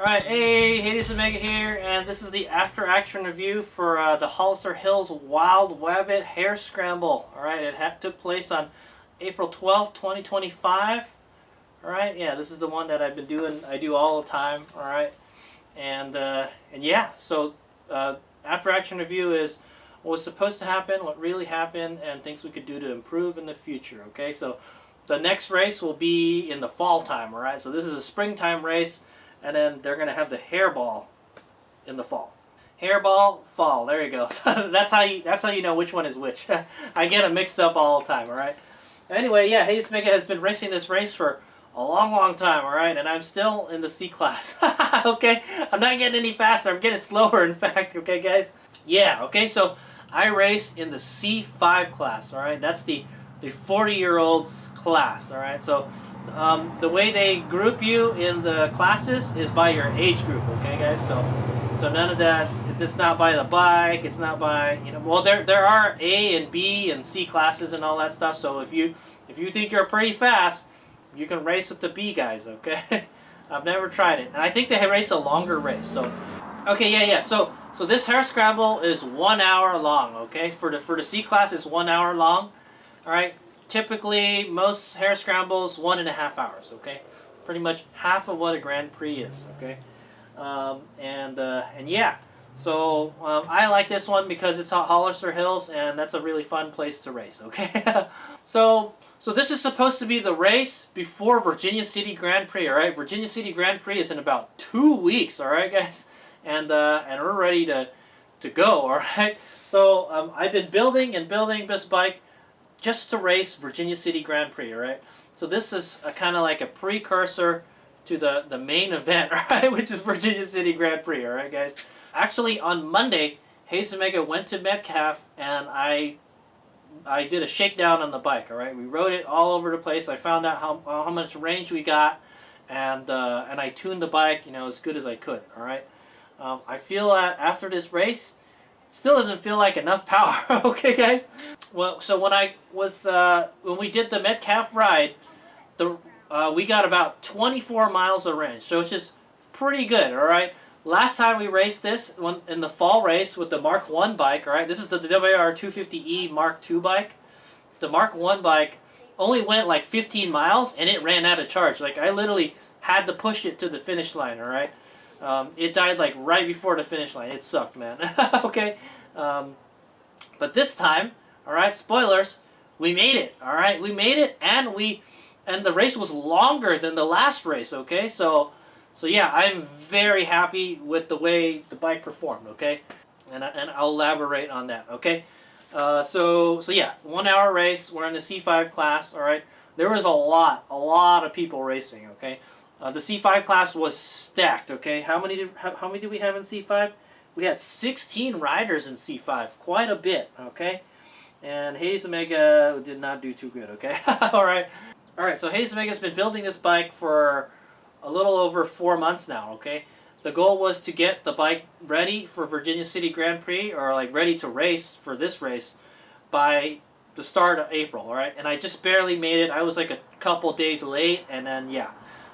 Alright, hey, HadesOmega here, and this is the after action review for the Hollister Hills Wild Wabbit Hare Scramble. Alright, it took place on April 12th, 2025. Alright, yeah, this is the one that I've been doing, I do all the time, alright. And yeah, so after action review is what was supposed to happen, what really happened, and things we could do to improve in the future, okay? So the next race will be in the fall time, alright? So this is a springtime race. And then they're gonna have the hairball in the fall. Hairball, fall. There you go. So that's how you know which one is which. I get them mixed up all the time. All right. Anyway, yeah, HadesOmega has been racing this race for a long time. All right, and I'm still in the C class. Okay, I'm not getting any faster. I'm getting slower, in fact. Okay, guys. Yeah. Okay, so I race in the C-5 class. All right, that's the 40-year-olds class. All right, so. The way they group you in the classes is by your age group, okay, guys? So none of that. It's not by the bike. It's not by, you know. Well, there are A and B and C classes and all that stuff. So if you think you're pretty fast, you can race with the B guys, okay? I've never tried it, and I think they race a longer race. So, okay, yeah. So this Hare Scramble is 1 hour long, okay? For the C class, it's 1 hour long. All right. Typically, most Hare Scrambles 1.5 hours. Okay, pretty much half of what a Grand Prix is. Okay, and yeah, so I like this one because it's at Hollister Hills, and that's a really fun place to race. Okay, so this is supposed to be the race before Virginia City Grand Prix. All right, Virginia City Grand Prix is in about 2 weeks. All right, guys, and we're ready to go. All right, so I've been building this bike just to race Virginia City Grand Prix, alright? So this is kind of like a precursor to the main event, right? Which is Virginia City Grand Prix, alright, guys? Actually, on Monday, HadesOmega went to Metcalf, and I did a shakedown on the bike, alright? We rode it all over the place. I found out how much range we got, and I tuned the bike, you know, as good as I could, alright? I feel that after this race, still doesn't feel like enough power, okay, guys? Well, so when we did the Metcalf ride, we got about 24 miles of range, so it's just pretty good, all right? Last time we raced this in the fall race with the Mark 1 bike, all right? This is the WR250E Mark 2 bike. The Mark 1 bike only went like 15 miles, and it ran out of charge. Like, I literally had to push it to the finish line, all right? It died like right before the finish line. It sucked, man. Okay, but this time, all right, spoilers, we made it. All right, we made it, and the race was longer than the last race. Okay, so yeah, I'm very happy with the way the bike performed. Okay, and I'll elaborate on that. Okay, so yeah, 1 hour race. We're in the C5 class. All right, there was a lot of people racing. Okay. The C5 class was stacked, okay? How many did we have in C5? We had 16 riders in C5, quite a bit, okay? And HadesOmega did not do too good, okay? Alright, so HadesOmega's been building this bike for a little over 4 months now, okay? The goal was to get the bike ready for Virginia City Grand Prix, or like ready to race for this race by the start of April, alright? And I just barely made it. I was like a couple days late, and then yeah.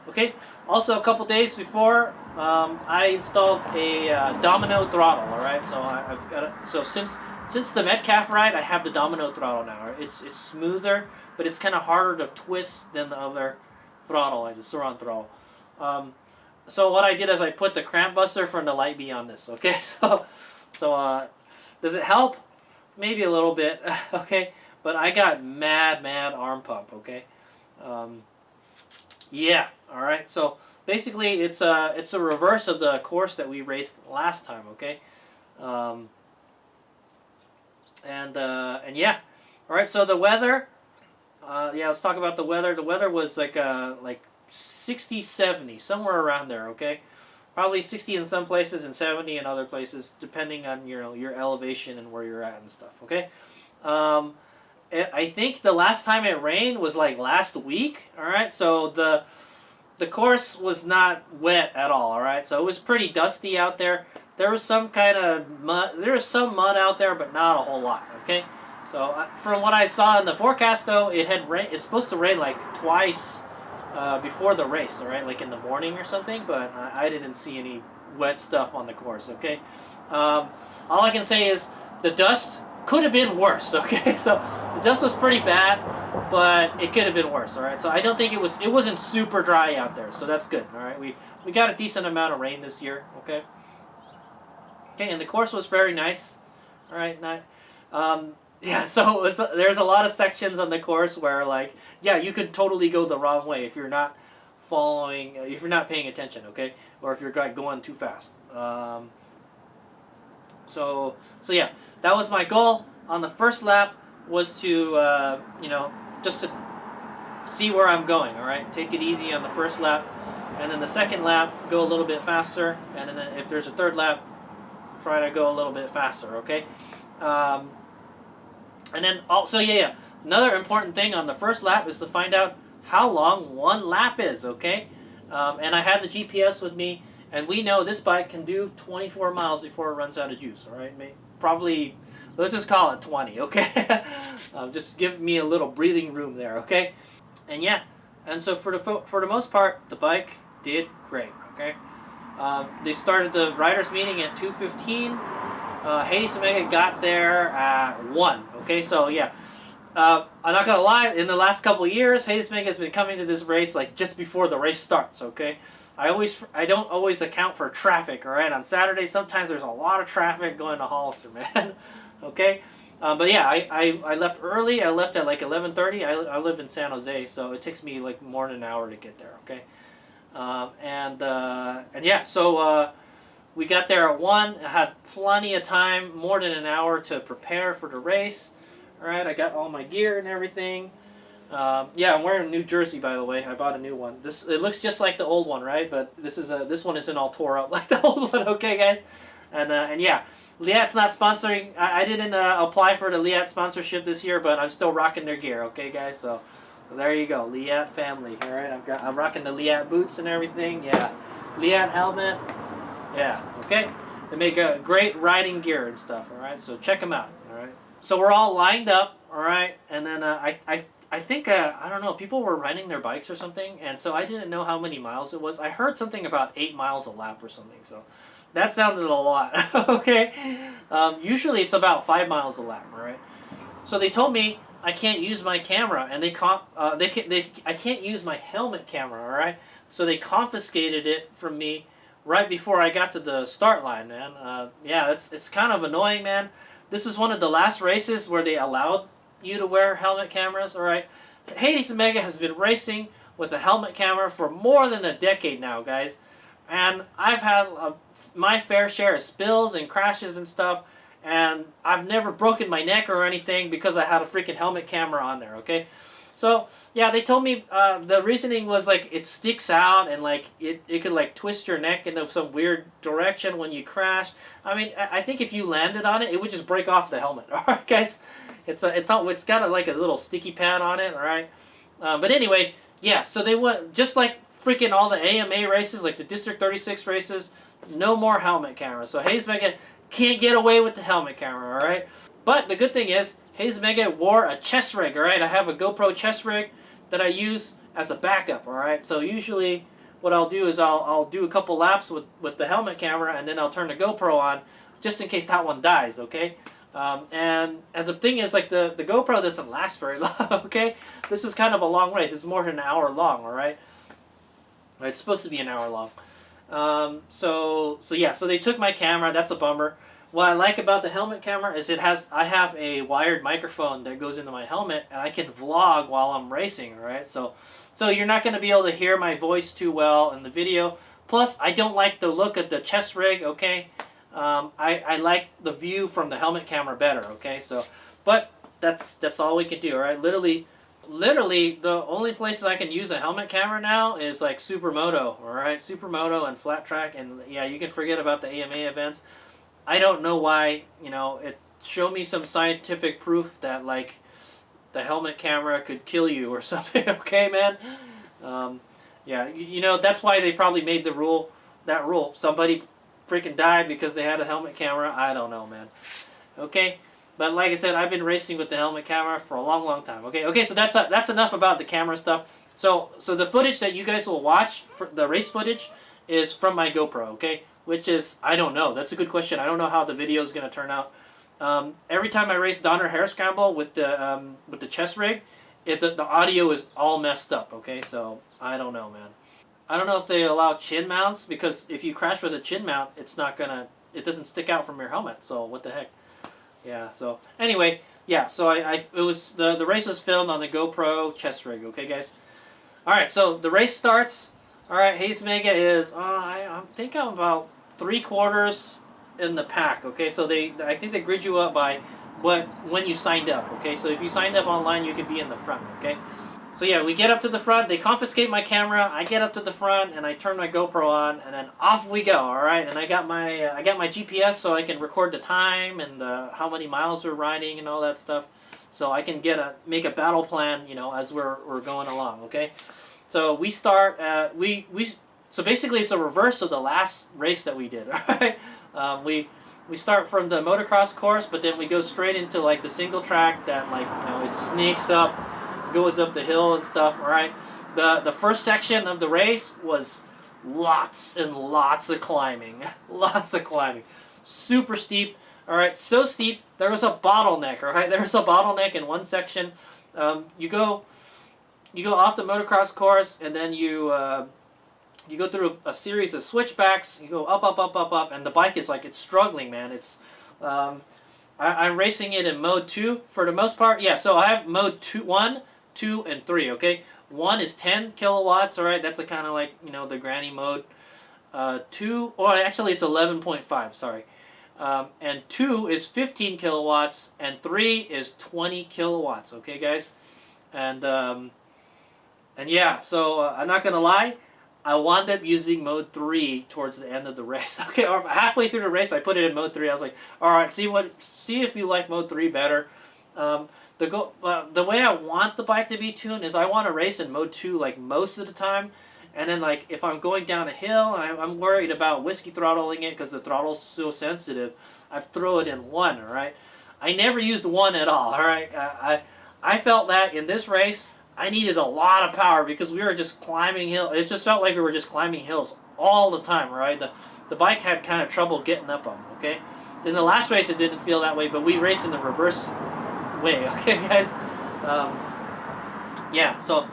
Okay. Also, a couple days before, I installed a domino throttle. All right. So I've got it. So since the Metcalf ride, I have the domino throttle now. It's smoother, but it's kind of harder to twist than the other throttle, like the Sauron throttle. So what I did is I put the cramp buster from the Light B on this. Okay. So does it help? Maybe a little bit. Okay. But I got mad arm pump. Okay. Yeah, all right. So basically, it's a reverse of the course that we raced last time. Okay, and yeah, all right. So the weather, yeah, let's talk about the weather. The weather was like 60, 70, somewhere around there. Okay, probably 60 in some places and 70 in other places, depending on your elevation and where you're at and stuff. Okay. I think the last time it rained was like last week, all right? So the course was not wet at all right? So it was pretty dusty out there. There was some kind of mud. There was some mud out there, but not a whole lot, okay? So from what I saw in the forecast, though, it's supposed to rain like twice before the race, all right, like in the morning or something. But I didn't see any wet stuff on the course. Okay, all I can say is the dust could have been worse. Okay, so the dust was pretty bad, but it could have been worse. All right, so I don't think it wasn't super dry out there, so that's good. All right, we got a decent amount of rain this year. Okay. Okay, and the course was very nice. All right, yeah. So there's a lot of sections on the course where, like, yeah, you could totally go the wrong way if you're not if you're not paying attention, okay, or if you're going too fast. So yeah, that was my goal on the first lap, was to you know, just to see where I'm going. All right, take it easy on the first lap, and then the second lap go a little bit faster, and then if there's a third lap, try to go a little bit faster. Okay. And then also, yeah, another important thing on the first lap is to find out how long one lap is, okay? And I had the GPS with me, and we know this bike can do 24 miles before it runs out of juice, all right? Probably, let's just call it 20, okay? Just give me a little breathing room there, okay? And yeah, and so for the most part, the bike did great, okay? They started the riders meeting at 2:15. HadesOmega got there at 1. Okay, so yeah, I'm not gonna lie. In the last couple of years, HadesOmega has been coming to this race like just before the race starts. Okay, I don't always account for traffic. All right, on Saturday sometimes there's a lot of traffic going to Hollister, man. Okay, but yeah, I left early. I left at like 11:30. I live in San Jose, so it takes me like more than an hour to get there. Okay, and yeah, so. We got there at 1. I had plenty of time, more than an hour to prepare for the race. All right, I got all my gear and everything. Yeah, I'm wearing a new jersey, by the way. I bought a new one. It looks just like the old one, right? But this one isn't all tore up like the old one. Okay, guys. And yeah, Liat's not sponsoring. I didn't apply for the Liat sponsorship this year, but I'm still rocking their gear. Okay, guys. So there you go, Liat family. All right, I'm rocking the Liat boots and everything. Yeah, Liat helmet. Yeah, okay. They make a great riding gear and stuff, all right? So check them out, all right? So we're all lined up, all right? And then I think, I don't know, people were riding their bikes or something, and so I didn't know how many miles it was. I heard something about 8 miles a lap or something, so that sounded a lot, okay? Usually it's about 5 miles a lap, all right? So they told me I can't use my camera, and I can't use my helmet camera, all right? So they confiscated it from me right before I got to the start line, man. Yeah, it's kind of annoying, man. This is one of the last races where they allowed you to wear helmet cameras, all right? HadesOmega has been racing with a helmet camera for more than a decade now, guys. And I've had my fair share of spills and crashes and stuff, and I've never broken my neck or anything because I had a freaking helmet camera on there, okay? So, yeah, they told me the reasoning was, like, it sticks out and, like, it could, like, twist your neck into some weird direction when you crash. I mean, I think if you landed on it, it would just break off the helmet. All right, guys? It's got, like, a little sticky pad on it, all right? But anyway, yeah, so they went, just like freaking all the AMA races, like the District 36 races, no more helmet cameras. So HadesOmega can't get away with the helmet camera, all right? But the good thing is, HadesOmega wore a chest rig, all right? I have a GoPro chest rig that I use as a backup, all right? So usually what I'll do is I'll do a couple laps with the helmet camera, and then I'll turn the GoPro on just in case that one dies, okay? And the thing is, like, the GoPro doesn't last very long, okay? This is kind of a long race. It's more than an hour long, all right? It's supposed to be an hour long. So yeah, so they took my camera. That's a bummer. What I like about the helmet camera is I have a wired microphone that goes into my helmet, and I can vlog while I'm racing, all right? So you're not going to be able to hear my voice too well in the video. Plus, I don't like the look of the chest rig, okay? I like the view from the helmet camera better, okay? So, but that's all we can do, all right? Literally, the only places I can use a helmet camera now is like Supermoto, all right? Supermoto and Flat Track, and yeah, you can forget about the AMA events. I don't know why, you know, show me some scientific proof that, like, the helmet camera could kill you or something, okay, man? Yeah, you know, that's why they probably made that rule. Somebody freaking died because they had a helmet camera. I don't know, man. Okay? But like I said, I've been racing with the helmet camera for a long, long time. Okay, so that's enough about the camera stuff. So the footage that you guys will watch, for the race footage, is from my GoPro, okay? Which is, I don't know. That's a good question. I don't know how the video is going to turn out. Every time I race Donner Hare Scramble with the chest rig, the audio is all messed up, okay? So I don't know, man. I don't know if they allow chin mounts, because if you crash with a chin mount, it doesn't stick out from your helmet. So what the heck? Yeah. So anyway, yeah. So it was the race was filmed on the GoPro chest rig, okay, guys. All right. So the race starts. All right. HadesOmega is I think I'm about 3/4 in the pack. Okay. So I think they grid you up by when you signed up. Okay. So if you signed up online, you could be in the front. Okay. So yeah, we get up to the front, they confiscate my camera, I get up to the front, and I turn my GoPro on, and then off we go, alright? And I got my GPS so I can record the time and how many miles we're riding and all that stuff. So I can make a battle plan, you know, as we're going along, okay? So we start, so basically it's a reverse of the last race that we did, alright? We start from the motocross course, but then we go straight into like the single track that, like, you know, it sneaks up, goes up the hill and stuff. All right, the first section of the race was lots and lots of climbing, super steep. All right, so steep there was a bottleneck. All right, there's a bottleneck in one section. You go off the motocross course, and then you go through a series of switchbacks. You go up, and the bike is like, it's struggling, man. It's I'm racing it in mode 2 for the most part. Yeah, so I have mode 1, 2, and 3, okay? 1 is 10 kilowatts, alright? That's a kind of like, you know, the granny mode. 2, or actually it's 11.5, sorry. And 2 is 15 kilowatts, and 3 is 20 kilowatts, okay, guys? And yeah, so I'm not going to lie, I wound up using mode 3 towards the end of the race. Okay, or halfway through the race, I put it in mode 3. I was like, all right, see if you like mode 3 better. The way I want the bike to be tuned is I want to race in mode 2 like most of the time, and then like if I'm going down a hill and I'm worried about whiskey throttling it because the throttle's so sensitive, I throw it in 1. All right, I never used 1 at all. All right, I felt that in this race I needed a lot of power because we were just climbing hills. It just felt like we were just climbing hills all the time, right? The bike had kind of trouble getting up them, okay? In the last race it didn't feel that way, but we raced in the reverse way, okay, guys? Yeah, so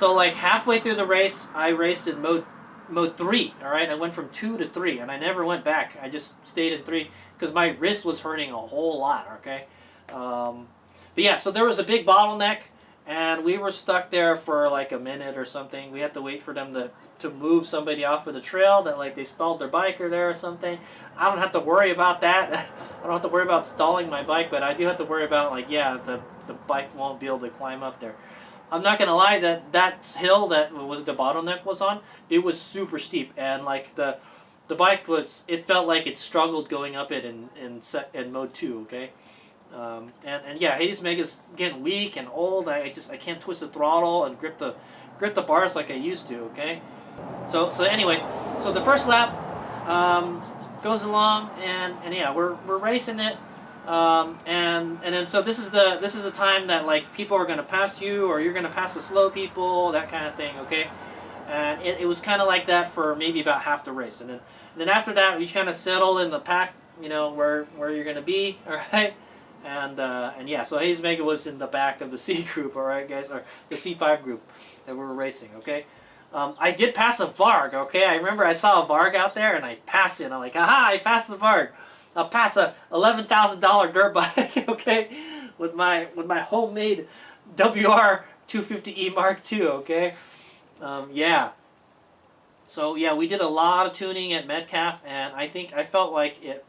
like halfway through the race, I raced in mode 3, all right? I went from 2 to 3, and I never went back. I just stayed in 3 because my wrist was hurting a whole lot, okay? But yeah, so there was a big bottleneck, and we were stuck there for like a minute or something. We had to wait for them to move somebody off of the trail that like they stalled their bike or there or something. I don't have to worry about that. I don't have to worry about stalling my bike, but I do have to worry about like, yeah, the bike won't be able to climb up there. I'm not gonna lie, that hill that was the bottleneck was on, it was super steep, and like the bike it felt like it struggled going up it in mode 2, okay? And yeah, HadesOmega's getting weak and old. I can't twist the throttle and grip the bars like I used to. Okay, so anyway, so the first lap goes along, and yeah, we're racing it, and then so this is the time that like people are gonna pass you, or you're gonna pass the slow people, that kind of thing. Okay, and it was kind of like that for maybe about half the race, and then after that we kind of settle in the pack, you know, where you're gonna be. All right. And yeah, so HadesOmega was in the back of the C group, all right, guys, or the C-5 group that we were racing, okay? I did pass a Varg, okay? I remember I saw a Varg out there, and I passed it, and I'm like, aha, I passed the Varg. I'll pass a $11,000 dirt bike, okay, with my homemade WR250E Mark II, okay? Yeah. So, yeah, we did a lot of tuning at Metcalf, and I felt like it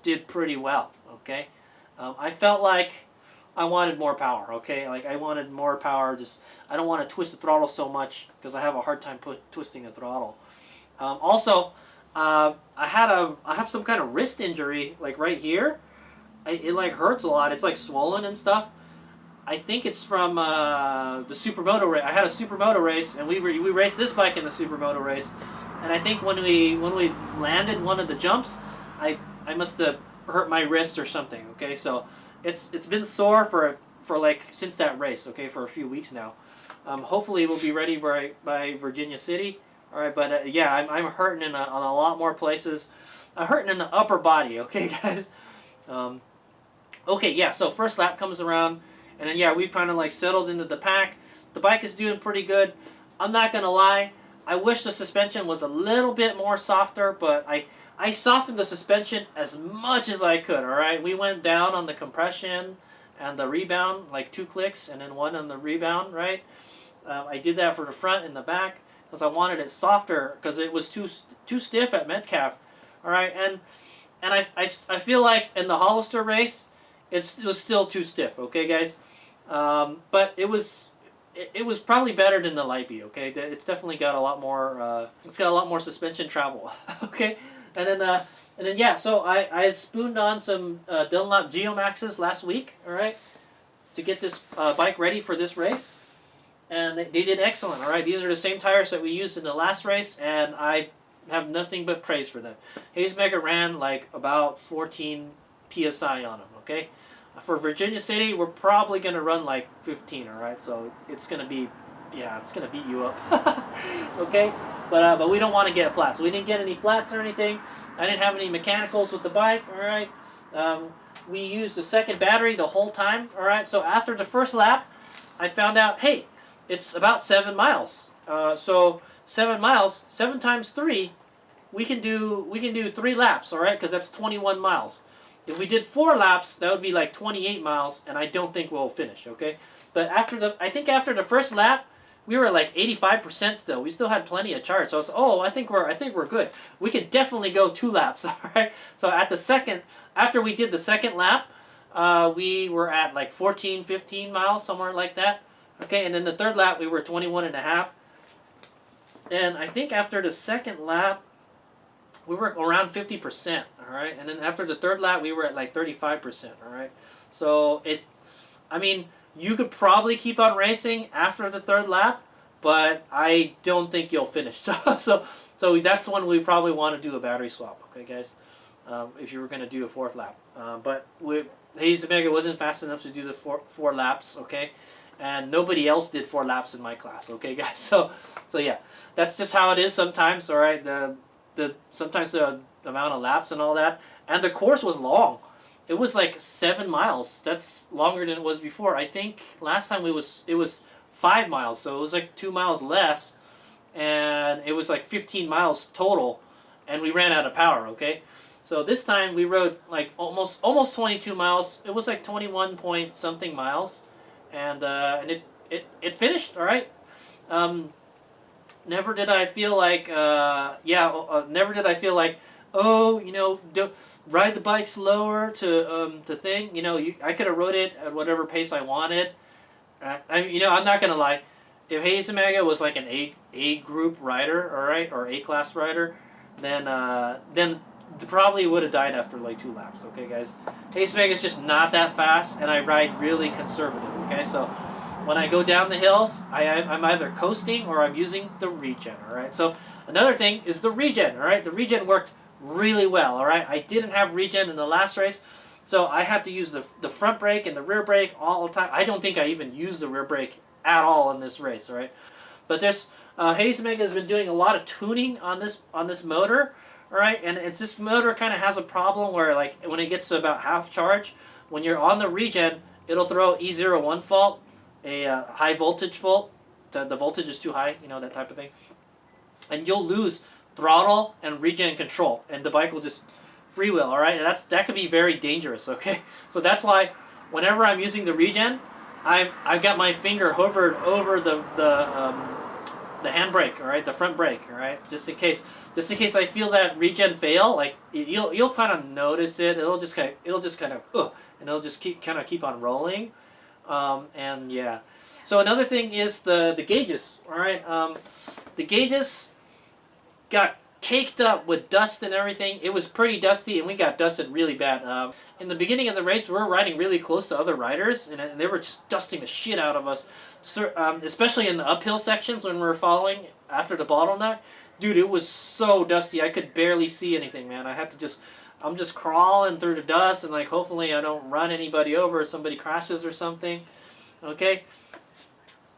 did pretty well, okay? I felt like I wanted more power, okay? Like I wanted more power. I don't want to twist the throttle so much because I have a hard time twisting the throttle. Also, I have some kind of wrist injury, like right here. It like hurts a lot. It's like swollen and stuff. I think it's from the Supermoto race. I had a Supermoto race, and we raced this bike in the Supermoto race. And I think when we landed one of the jumps, I must have hurt my wrist or something, okay? So it's been sore for like since that race, okay, for a few weeks now. Hopefully we'll be ready by Virginia City. All right, but yeah, I'm hurting on a lot more places. I'm hurting in the upper body. Okay, guys. Okay, yeah. So first lap comes around, and then yeah, we've kind of like settled into the pack. The bike is doing pretty good. I'm not gonna lie. I wish the suspension was a little bit more softer, but I softened the suspension as much as I could. All right, we went down on the compression and the rebound, like 2 clicks, and then 1 on the rebound. Right. I did that for the front and the back because I wanted it softer because it was too stiff at Metcalf. All right, and I feel like in the Hollister race, it was still too stiff. Okay, guys, but it was probably better than the Light-B. Okay, it's definitely got a lot more. It's got a lot more suspension travel. Okay, and then yeah. So I spooned on some Dunlop Geomaxes last week. All right, to get this bike ready for this race. And they did excellent, all right? These are the same tires that we used in the last race, and I have nothing but praise for them. HadesOmega ran like about 14 PSI on them, okay? For Virginia City, we're probably going to run like 15, all right? So it's going to be, yeah, it's going to beat you up, okay? But we don't want to get flats. So we didn't get any flats or anything. I didn't have any mechanicals with the bike, all right? We used the second battery the whole time, all right? So after the first lap, I found out, hey, it's about 7 miles. So 7 miles, 7 times 3, we can do 3 laps, all right? Because that's 21 miles. If we did 4 laps, that would be like 28 miles, and I don't think we'll finish, okay? But I think after the first lap, we were like 85% still. We still had plenty of charge. So I was, I think we're good. We can definitely go 2 laps, all right? So after we did the second lap, we were at like 14, 15 miles, somewhere like that. Okay, and then the third lap, we were 21.5. And I think after the second lap, we were around 50%, all right? And then after the third lap, we were at like 35%, all right? So I mean, you could probably keep on racing after the third lap, but I don't think you'll finish. So that's when we probably want to do a battery swap, okay, guys? If you were going to do a 4th lap. But HadesOmega wasn't fast enough to do the four laps, okay? And nobody else did 4 laps in my class, okay, guys? So yeah, that's just how it is sometimes, all right? Sometimes the amount of laps and all that. And the course was long. It was like 7 miles. That's longer than it was before. I think last time it was 5 miles, so it was like 2 miles less, and it was like 15 miles total, and we ran out of power, okay? So this time we rode like almost 22 miles. It was like 21 point something miles. And it finished, all right. Never did I feel like never did I feel like, don't ride the bike slower to thing. I could have rode it at whatever pace I wanted. I'm not gonna lie. If HadesOmega was like an A group rider, all right, or A class rider, then probably would have died after like 2 laps. Okay, guys. HadesOmega is just not that fast, and I ride really conservative. Okay, so when I go down the hills, I'm either coasting or I'm using the regen. All right. So another thing is the regen. All right, the regen worked really well. All right, I didn't have regen in the last race, so I had to use the front brake and the rear brake all the time. I don't think I even used the rear brake at all in this race. All right, but HadesOmega has been doing a lot of tuning on this motor. All right, and this motor kind of has a problem where, like, when it gets to about half charge, when you're on the regen, it'll throw E01 fault, a high voltage fault. The voltage is too high, that type of thing. And you'll lose throttle and regen control, and the bike will just freewheel, all right? And that could be very dangerous, okay? So that's why whenever I'm using the regen, I've got my finger hovered over the handbrake, all right, the front brake, all right, just in case I feel that regen fail, like you'll kind of notice it. It'll just kind of and it'll just keep on rolling, and yeah. So another thing is the gauges, all right. The gauges got caked up with dust and everything. It was pretty dusty, and we got dusted really bad. In the beginning of the race, we were riding really close to other riders, and they were just dusting the shit out of us. So, especially in the uphill sections when we were following after the bottleneck. Dude, it was so dusty. I could barely see anything, man. I'm just crawling through the dust, and like hopefully I don't run anybody over or somebody crashes or something. Okay?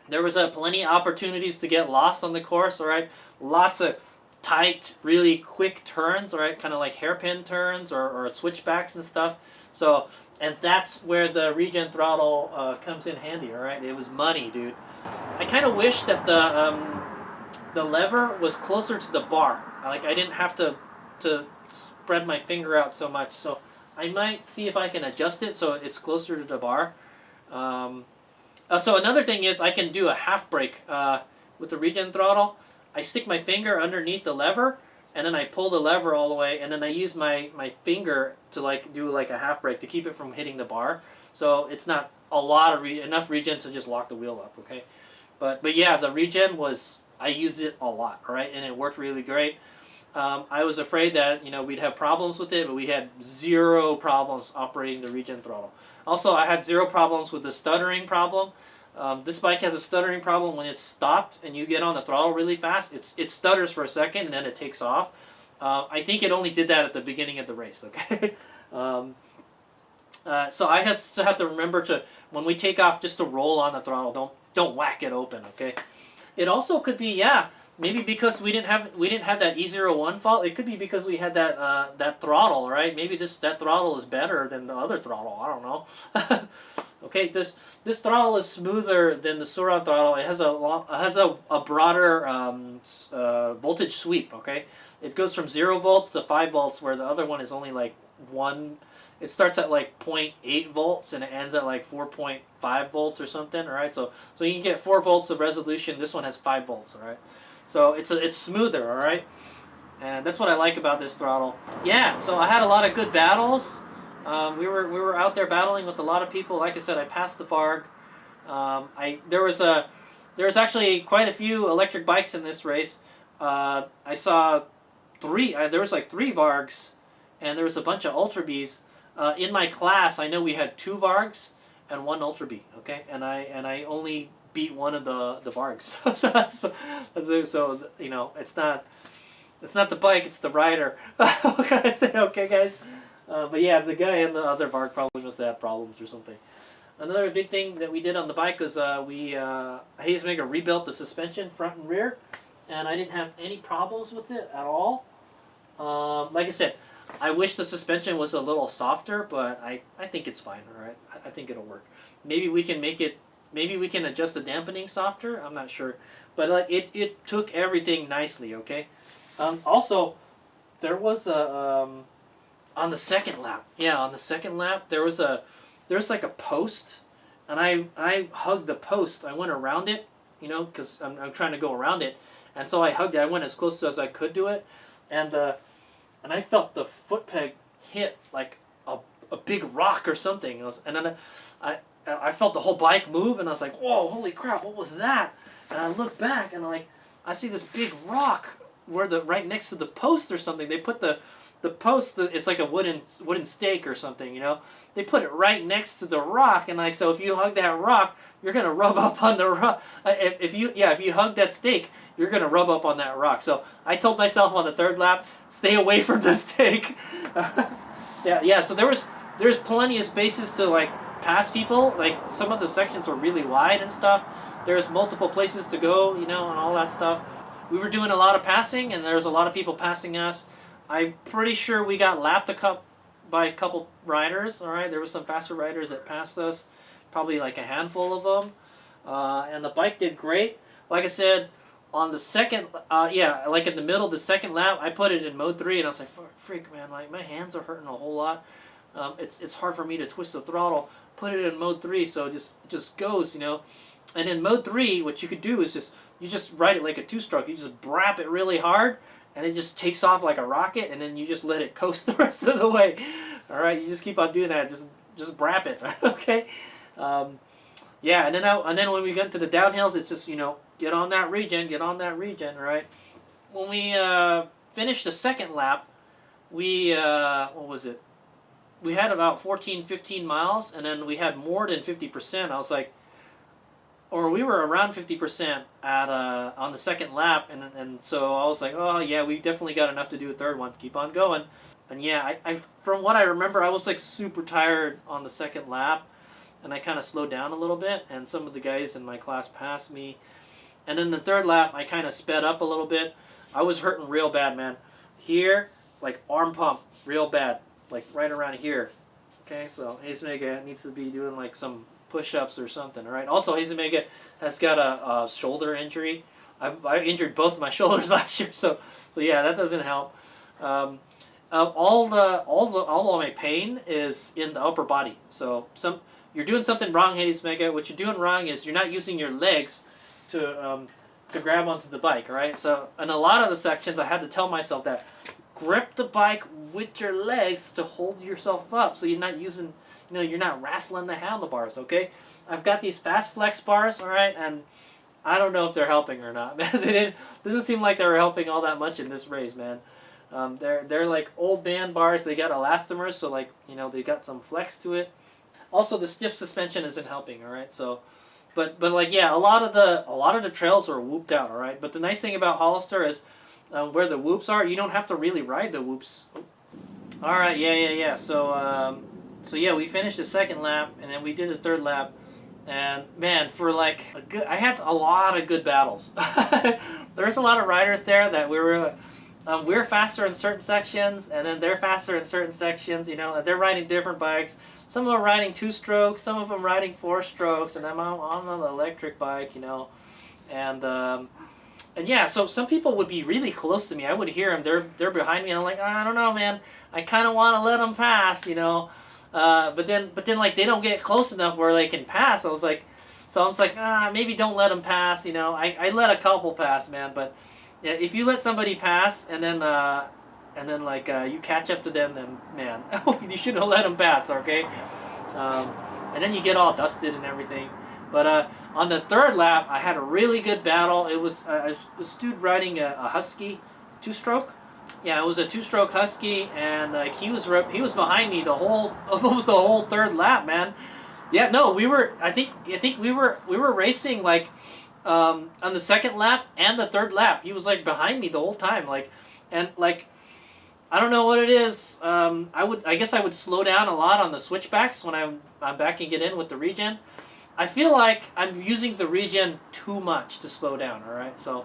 There was plenty of opportunities to get lost on the course, all right? Lots of tight, really quick turns, all right? Kind of like hairpin turns or switchbacks and stuff. So, and that's where the regen throttle comes in handy, all right? It was money, dude. I kind of wish that the lever was closer to the bar. Like, I didn't have to spread my finger out so much. So I might see if I can adjust it so it's closer to the bar. So another thing is I can do a half brake with the regen throttle. I stick my finger underneath the lever, and then I pull the lever all the way, and then I use my finger to like do like a half brake to keep it from hitting the bar. So it's not a lot of enough regen to just lock the wheel up, okay? But yeah, the regen was, I used it a lot, right? And it worked really great. I was afraid that, you know, we'd have problems with it, but we had zero problems operating the regen throttle. Also, I had zero problems with the stuttering problem. This bike has a stuttering problem when it's stopped and you get on the throttle really fast. It stutters for a second and then it takes off. I think it only did that at the beginning of the race, okay? So I just have to remember to, when we take off, just to roll on the throttle. Don't whack it open, okay? It also could be, yeah, maybe because we didn't have that E01 fault. It could be because we had that throttle, right? Maybe that throttle is better than the other throttle. I don't know. Okay, this throttle is smoother than the Suron throttle. It has a broader voltage sweep. Okay, it goes from 0 volts to 5 volts, where the other one is only like 1. It starts at like 0.8 volts and it ends at like 4.5 volts or something. All right, so you can get 4 volts of resolution. This one has 5 volts. All right, so it's smoother. All right, and that's what I like about this throttle. Yeah, so I had a lot of good battles. We were out there battling with a lot of people. Like I said, I passed the Varg. There was actually quite a few electric bikes in this race. I saw 3. There was like 3 Vargs, and there was a bunch of Ultra Bs. In my class, I know we had 2 Vargs and 1 Ultra B. Okay, and I only beat one of the Vargs. So you know, it's not the bike, it's the rider. Okay, guys. But yeah, the guy in the other Varg probably must have had problems or something. Another big thing that we did on the bike was HadesOmega rebuilt the suspension front and rear, and I didn't have any problems with it at all. Like I said, I wish the suspension was a little softer, but I think it's fine. All right, I think it'll work. Maybe we can make it. Maybe we can adjust the dampening softer. I'm not sure, but like it took everything nicely. Okay. Also, there was a on the second lap. Yeah, on the second lap there was like a post, and I hugged the post. I went around it, you know, because I'm trying to go around it, and so I hugged it. I went as close as I could to it, and I felt the foot peg hit like a big rock or something. And then I felt the whole bike move, and I was like, whoa, holy crap, what was that? And I look back, and I see this big rock right next to the post or something. They put the post, it's like a wooden stake or something, you know. They put it right next to the rock, and like, so if you hug that rock, you're gonna rub up on the rock. If you hug that stake, you're gonna rub up on that rock. So I told myself on the 3rd lap, stay away from the stake. Yeah. So there's plenty of spaces to like pass people. Like some of the sections were really wide and stuff. There's multiple places to go, you know, and all that stuff. We were doing a lot of passing, and there was a lot of people passing us. I'm pretty sure we got lapped by a couple riders. All right, there were some faster riders that passed us, probably like a handful of them, and the bike did great. Like I said, on the second, like in the middle of the second lap, I put it in mode 3, and I was like, freak, man, like my hands are hurting a whole lot. It's hard for me to twist the throttle. Put it in mode 3, so it just goes, you know. And in mode 3, what you could do is you just ride it like a 2-stroke. You just brap it really hard, and it just takes off like a rocket, and then you just let it coast the rest of the way. All right, you just keep on doing that. Just brap it, okay? Yeah, and then when we get into the downhills, it's just, you know, get on that regen, all right? When we finished the second lap, we what was it? We had about 15 miles, and then we had more than 50%. I was like, or we were around 50% on the second lap, and so I was like, oh yeah, we definitely got enough to do a 3rd one. Keep on going. And yeah, I from what I remember, I was like super tired on the second lap, and I kind of slowed down a little bit, and some of the guys in my class passed me. And then the third lap, I kind of sped up a little bit. I was hurting real bad, man. Here, like arm pump, real bad, like right around here. Okay, so HadesOmega needs to be doing like some push-ups or something, all right? Also, HadesOmega has got a shoulder injury. I injured both of my shoulders last year, so yeah, that doesn't help. All of my pain is in the upper body. So you're doing something wrong, HadesOmega. What you're doing wrong is you're not using your legs to grab onto the bike, all right? So in a lot of the sections, I had to tell myself that grip the bike with your legs to hold yourself up, so you're not using, you're not wrestling the handlebars. Okay, I've got these fast flex bars, all right, and I don't know if they're helping or not. Man, doesn't seem like they were helping all that much in this race, man. They're like old band bars. They got elastomers, so like they got some flex to it. Also, the stiff suspension isn't helping. All right, so, but like yeah, a lot of the trails are whooped out. All right, but the nice thing about Hollister is where the whoops are, you don't have to really ride the whoops. All right, yeah. So yeah, we finished the second lap, and then we did the third lap. And man, for like I had a lot of good battles. There's a lot of riders there that we're faster in certain sections, and then they're faster in certain sections. They're riding different bikes. Some of them are riding 2-stroke, some of them riding 4-strokes, and I'm on an electric bike. And yeah, so some people would be really close to me. I would hear them. They're behind me, and I'm like, I don't know, man. I kind of want to let them pass, But then like they don't get close enough where they can pass. I was like, maybe don't let them pass. I let a couple pass, man. But yeah, if you let somebody pass and then like you catch up to them, then man, you shouldn't let them pass, okay? And then you get all dusted and everything. But on the third lap, I had a really good battle. It was a dude riding a Husky 2-stroke. Yeah, it was a 2-stroke Husky, and like he was behind me almost the whole third lap, man. Yeah, no, I think we were racing like on the second lap and the third lap. He was like behind me the whole time, and I don't know what it is. I guess I would slow down a lot on the switchbacks when I'm backing it in with the regen. I feel like I'm using the regen too much to slow down. All right, so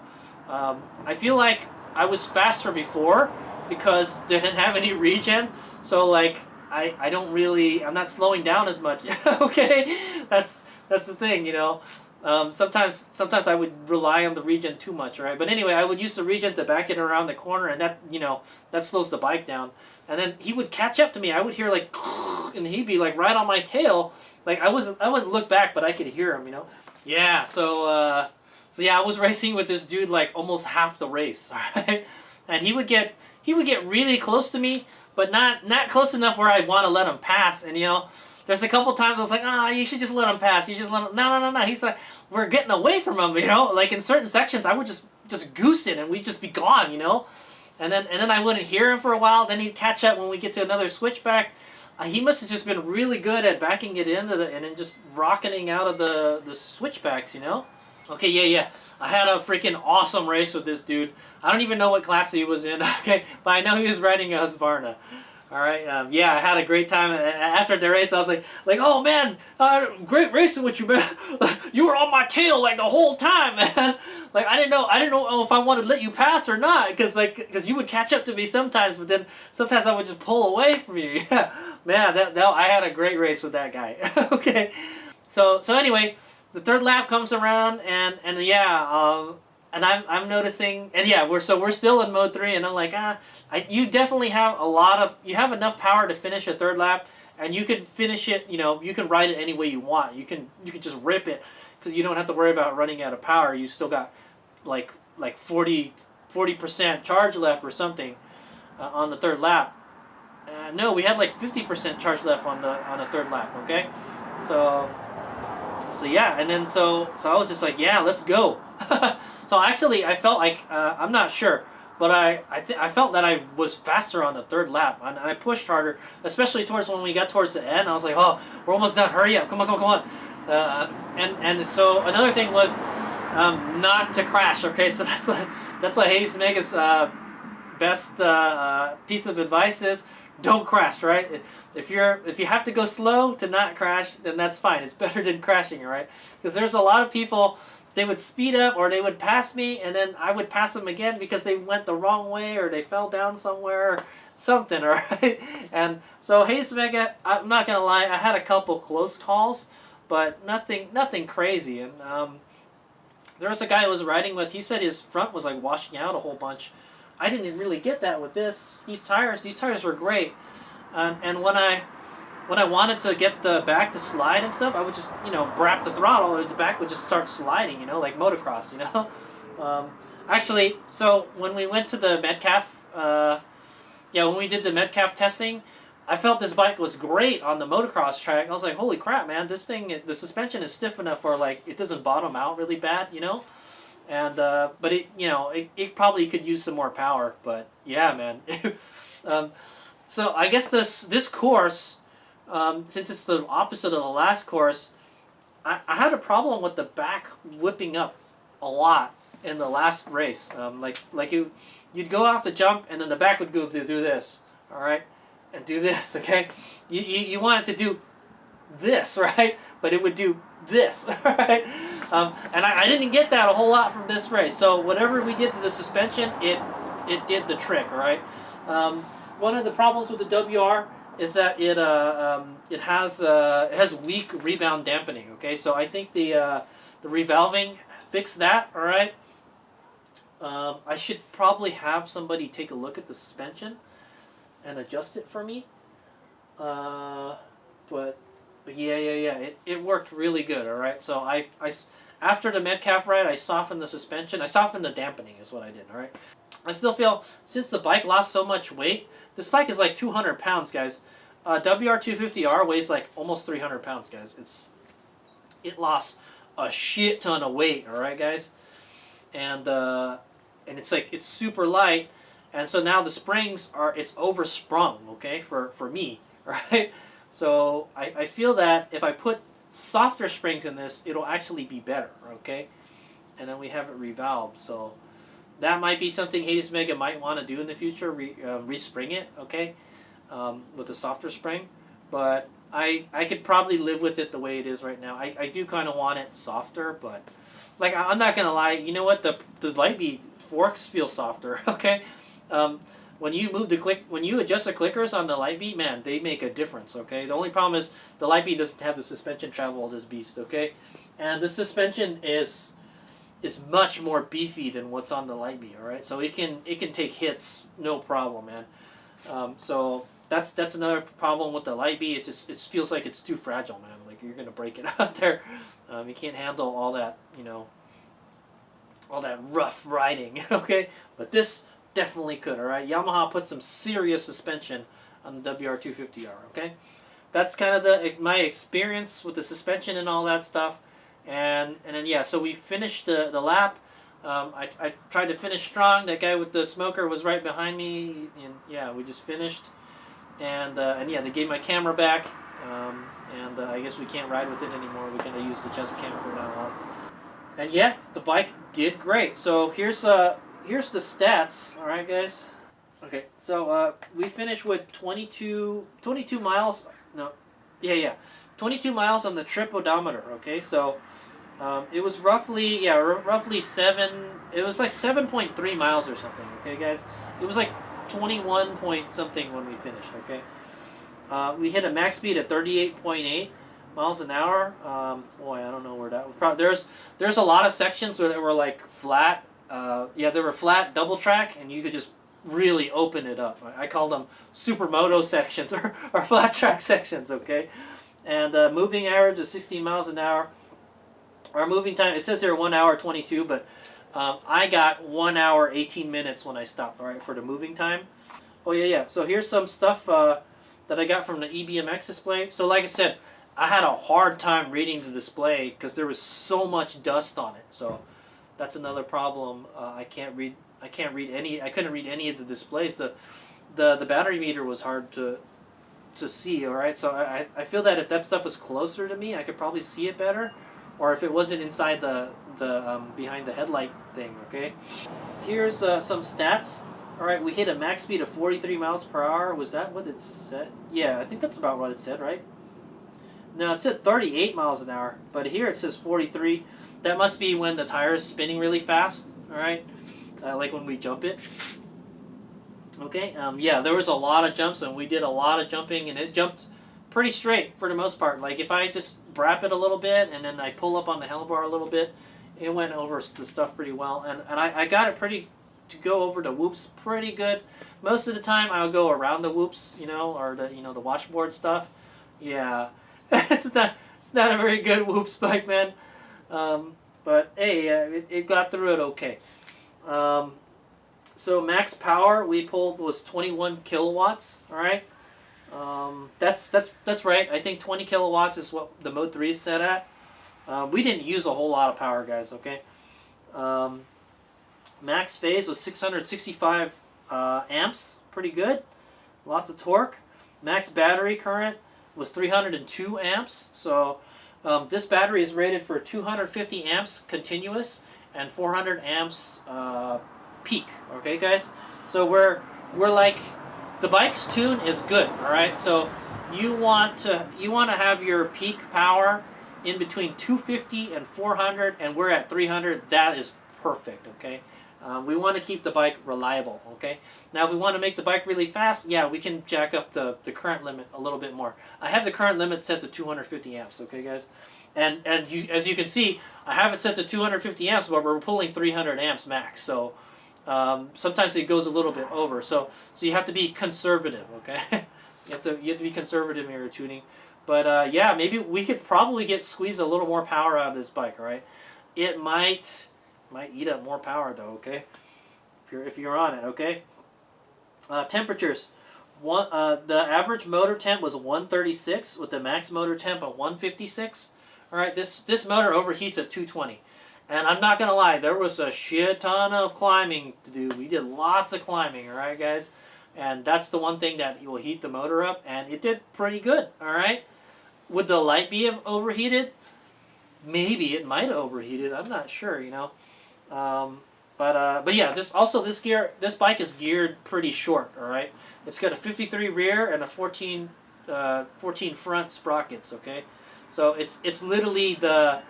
I feel like I was faster before because they didn't have any regen, so like I'm not slowing down as much. Okay, that's the thing, Sometimes I would rely on the regen too much, right? But anyway, I would use the regen to back it around the corner, and that slows the bike down. And then he would catch up to me. I would hear like, and he'd be like right on my tail. Like I wouldn't look back, but I could hear him, Yeah, so yeah, I was racing with this dude like almost half the race, all right? And he would get really close to me, but not close enough where I'd want to let him pass. And there's a couple times I was like, you should just let him pass. You just let him. No. He's like, we're getting away from him, Like in certain sections, I would just goose it and we'd just be gone, And then I wouldn't hear him for a while. Then he'd catch up when we get to another switchback. He must have just been really good at backing it into and then just rocketing out of the switchbacks, Okay, yeah. I had a freaking awesome race with this dude. I don't even know what class he was in, okay? But I know he was riding a Husqvarna. All right, yeah, I had a great time. After the race, I was like, oh man, great racing with you, man. You were on my tail like the whole time, man. Like I didn't know if I wanted to let you pass or not, because you would catch up to me sometimes, but then sometimes I would just pull away from you. Yeah, man, I had a great race with that guy. Okay, so anyway. The third lap comes around, and yeah, and I'm noticing, and yeah, we're still in mode 3, and I'm like, you definitely have you have enough power to finish a third lap, and you can finish it, you can ride it any way you want. You can just rip it, because you don't have to worry about running out of power. You still got like 40% charge left or something on the third lap. No, we had like 50% charge left on the third lap. Okay, So yeah, and then so I was just like, yeah, let's go. So actually, I felt like I'm not sure, but I felt that I was faster on the third lap, and I pushed harder, especially towards when we got towards the end. I was like, oh, we're almost done. Hurry up! Come on! And so another thing was not to crash. Okay, so that's what HadesOmega's best piece of advice is. don't crash, right? If you have to go slow to not crash, then that's fine. It's better than crashing, right? Because there's a lot of people, they would speed up or they would pass me, and then I would pass them again because they went the wrong way or they fell down somewhere or something, all right? And so HadesOmega, I'm not gonna lie, I had a couple close calls, but nothing crazy. And there was a guy I was riding with. He said his front was like washing out a whole bunch. I didn't really get that with these tires. These tires were great, and when I wanted to get the back to slide and stuff, I would just brap the throttle, and the back would just start sliding, like motocross, Actually, so when we went to the Metcalf, when we did the Metcalf testing, I felt this bike was great on the motocross track. I was like, holy crap, man, this thing, the suspension is stiff enough for like it doesn't bottom out really bad, And but it probably could use some more power. But yeah, man. So I guess this course, since it's the opposite of the last course, I had a problem with the back whipping up a lot in the last race. Like you'd go off the jump and then the back would go to do this, all right, and do this, okay. You want it to do this, right, but it would do this, right. And I didn't get that a whole lot from this race. So whatever we did to the suspension, it did the trick, right? One of the problems with the WR is that it has weak rebound dampening. Okay, so I think the revalving fixed that. All right. I should probably have somebody take a look at the suspension and adjust it for me. But yeah, it worked really good. All right, so I after the Metcalf ride, I softened the suspension. I softened the dampening is what I did. All right. I still feel, since the bike lost so much weight, this bike is like 200 pounds, guys. WR250R weighs like almost 300 pounds, guys. It lost a shit ton of weight, all right, guys. And it's super light, and so now the springs it's oversprung, okay, for me, right? So I feel that if I put softer springs in this, it'll actually be better, okay? And then we have it revalved, so that might be something HadesOmega might want to do in the future, respring it, okay, with a softer spring. But I could probably live with it the way it is right now. I do kind of want it softer, but like I'm not gonna lie, you know what, the Lightbeat forks feel softer, okay. When you adjust the clickers on the Lightbeat, man, they make a difference, okay. The only problem is the Lightbeat doesn't have the suspension travel of this beast, okay, and the suspension is much more beefy than what's on the Lightbeat, all right. So it can take hits, no problem, man. So that's another problem with the Lightbeat. It feels like it's too fragile, man. Like you're gonna break it out there. You can't handle all that, all that rough riding, okay. But this definitely could, all right. Yamaha put some serious suspension on the WR250R, okay. That's kind of my experience with the suspension and all that stuff. And then yeah, so we finished the lap. I tried to finish strong. That guy with the smoker was right behind me, and yeah, we just finished. And yeah, they gave my camera back, and I guess we can't ride with it anymore. We're gonna use the chest cam from now on. And yeah, the bike did great. So here's the stats. All right, guys. Okay, so we finished with 22 miles. No, yeah. 22 miles on the trip odometer, okay? So it was roughly 7, it was like 7.3 miles or something, okay, guys? It was like 21 point something when we finished, okay? We hit a max speed of 38.8 miles an hour. Boy, I don't know where that was. There's a lot of sections where they were like flat. Yeah, they were flat double track, and you could just really open it up. I call them supermoto sections or flat track sections, okay? And moving average is 16 miles an hour. Our moving time, it says here 1 hour 22, but I got 1 hour 18 minutes when I stopped, all right, for the moving time. Oh yeah. So here's some stuff that I got from the EBMX display. So like I said, I had a hard time reading the display because there was so much dust on it. So that's another problem. I couldn't read any of the displays. The battery meter was hard to see, all right. So I feel that if that stuff was closer to me, I could probably see it better, or if it wasn't inside the behind the headlight thing, okay. Here's some stats. All right, we hit a max speed of 43 miles per hour. Was that what it said? Yeah, I think that's about what it said, right? No, it said 38 miles an hour, but here it says 43. That must be when the tire is spinning really fast, all right? Like when we jump it. Okay, yeah, there was a lot of jumps, and we did a lot of jumping, and it jumped pretty straight for the most part. Like if I just wrap it a little bit, and then I pull up on the handlebar a little bit, it went over the stuff pretty well. And I got it to go over the whoops pretty good. Most of the time I'll go around the whoops, you know, or the, you know, the washboard stuff. Yeah, it's not a very good whoops bike, man. But hey, it got through it okay. So max power we pulled was 21 kilowatts. All right, that's right. I think 20 kilowatts is what the Mode 3 is set at. We didn't use a whole lot of power, guys. Okay. Max phase was 665 amps, pretty good. Lots of torque. Max battery current was 302 amps. So this battery is rated for 250 amps continuous and 400 amps peak. Okay, guys. So we're like, the bike's tune is good. All right. So you want to have your peak power in between 250 and 400, and we're at 300. That is perfect. Okay. We want to keep the bike reliable, okay? Now, if we want to make the bike really fast, yeah, we can jack up the current limit a little bit more. I have the current limit set to 250 amps, okay, guys? And as you can see, I have it set to 250 amps, but we're pulling 300 amps max. So sometimes it goes a little bit over. So you have to be conservative, okay? you have to be conservative in your tuning. But yeah, maybe we could probably squeeze a little more power out of this bike, all right? It might eat up more power though, okay? If you're on it, okay? Temperatures. The average motor temp was 136 with the max motor temp at 156. All right, this motor overheats at 220. And I'm not gonna lie, there was a shit ton of climbing to do. We did lots of climbing, all right, guys? And that's the one thing that will heat the motor up, and it did pretty good, all right? Would the light be overheated? Maybe it might have overheated. I'm not sure, you know. But yeah, this bike is geared pretty short. All right, it's got a 53 rear and a 14 front sprockets. Okay, so it's literally the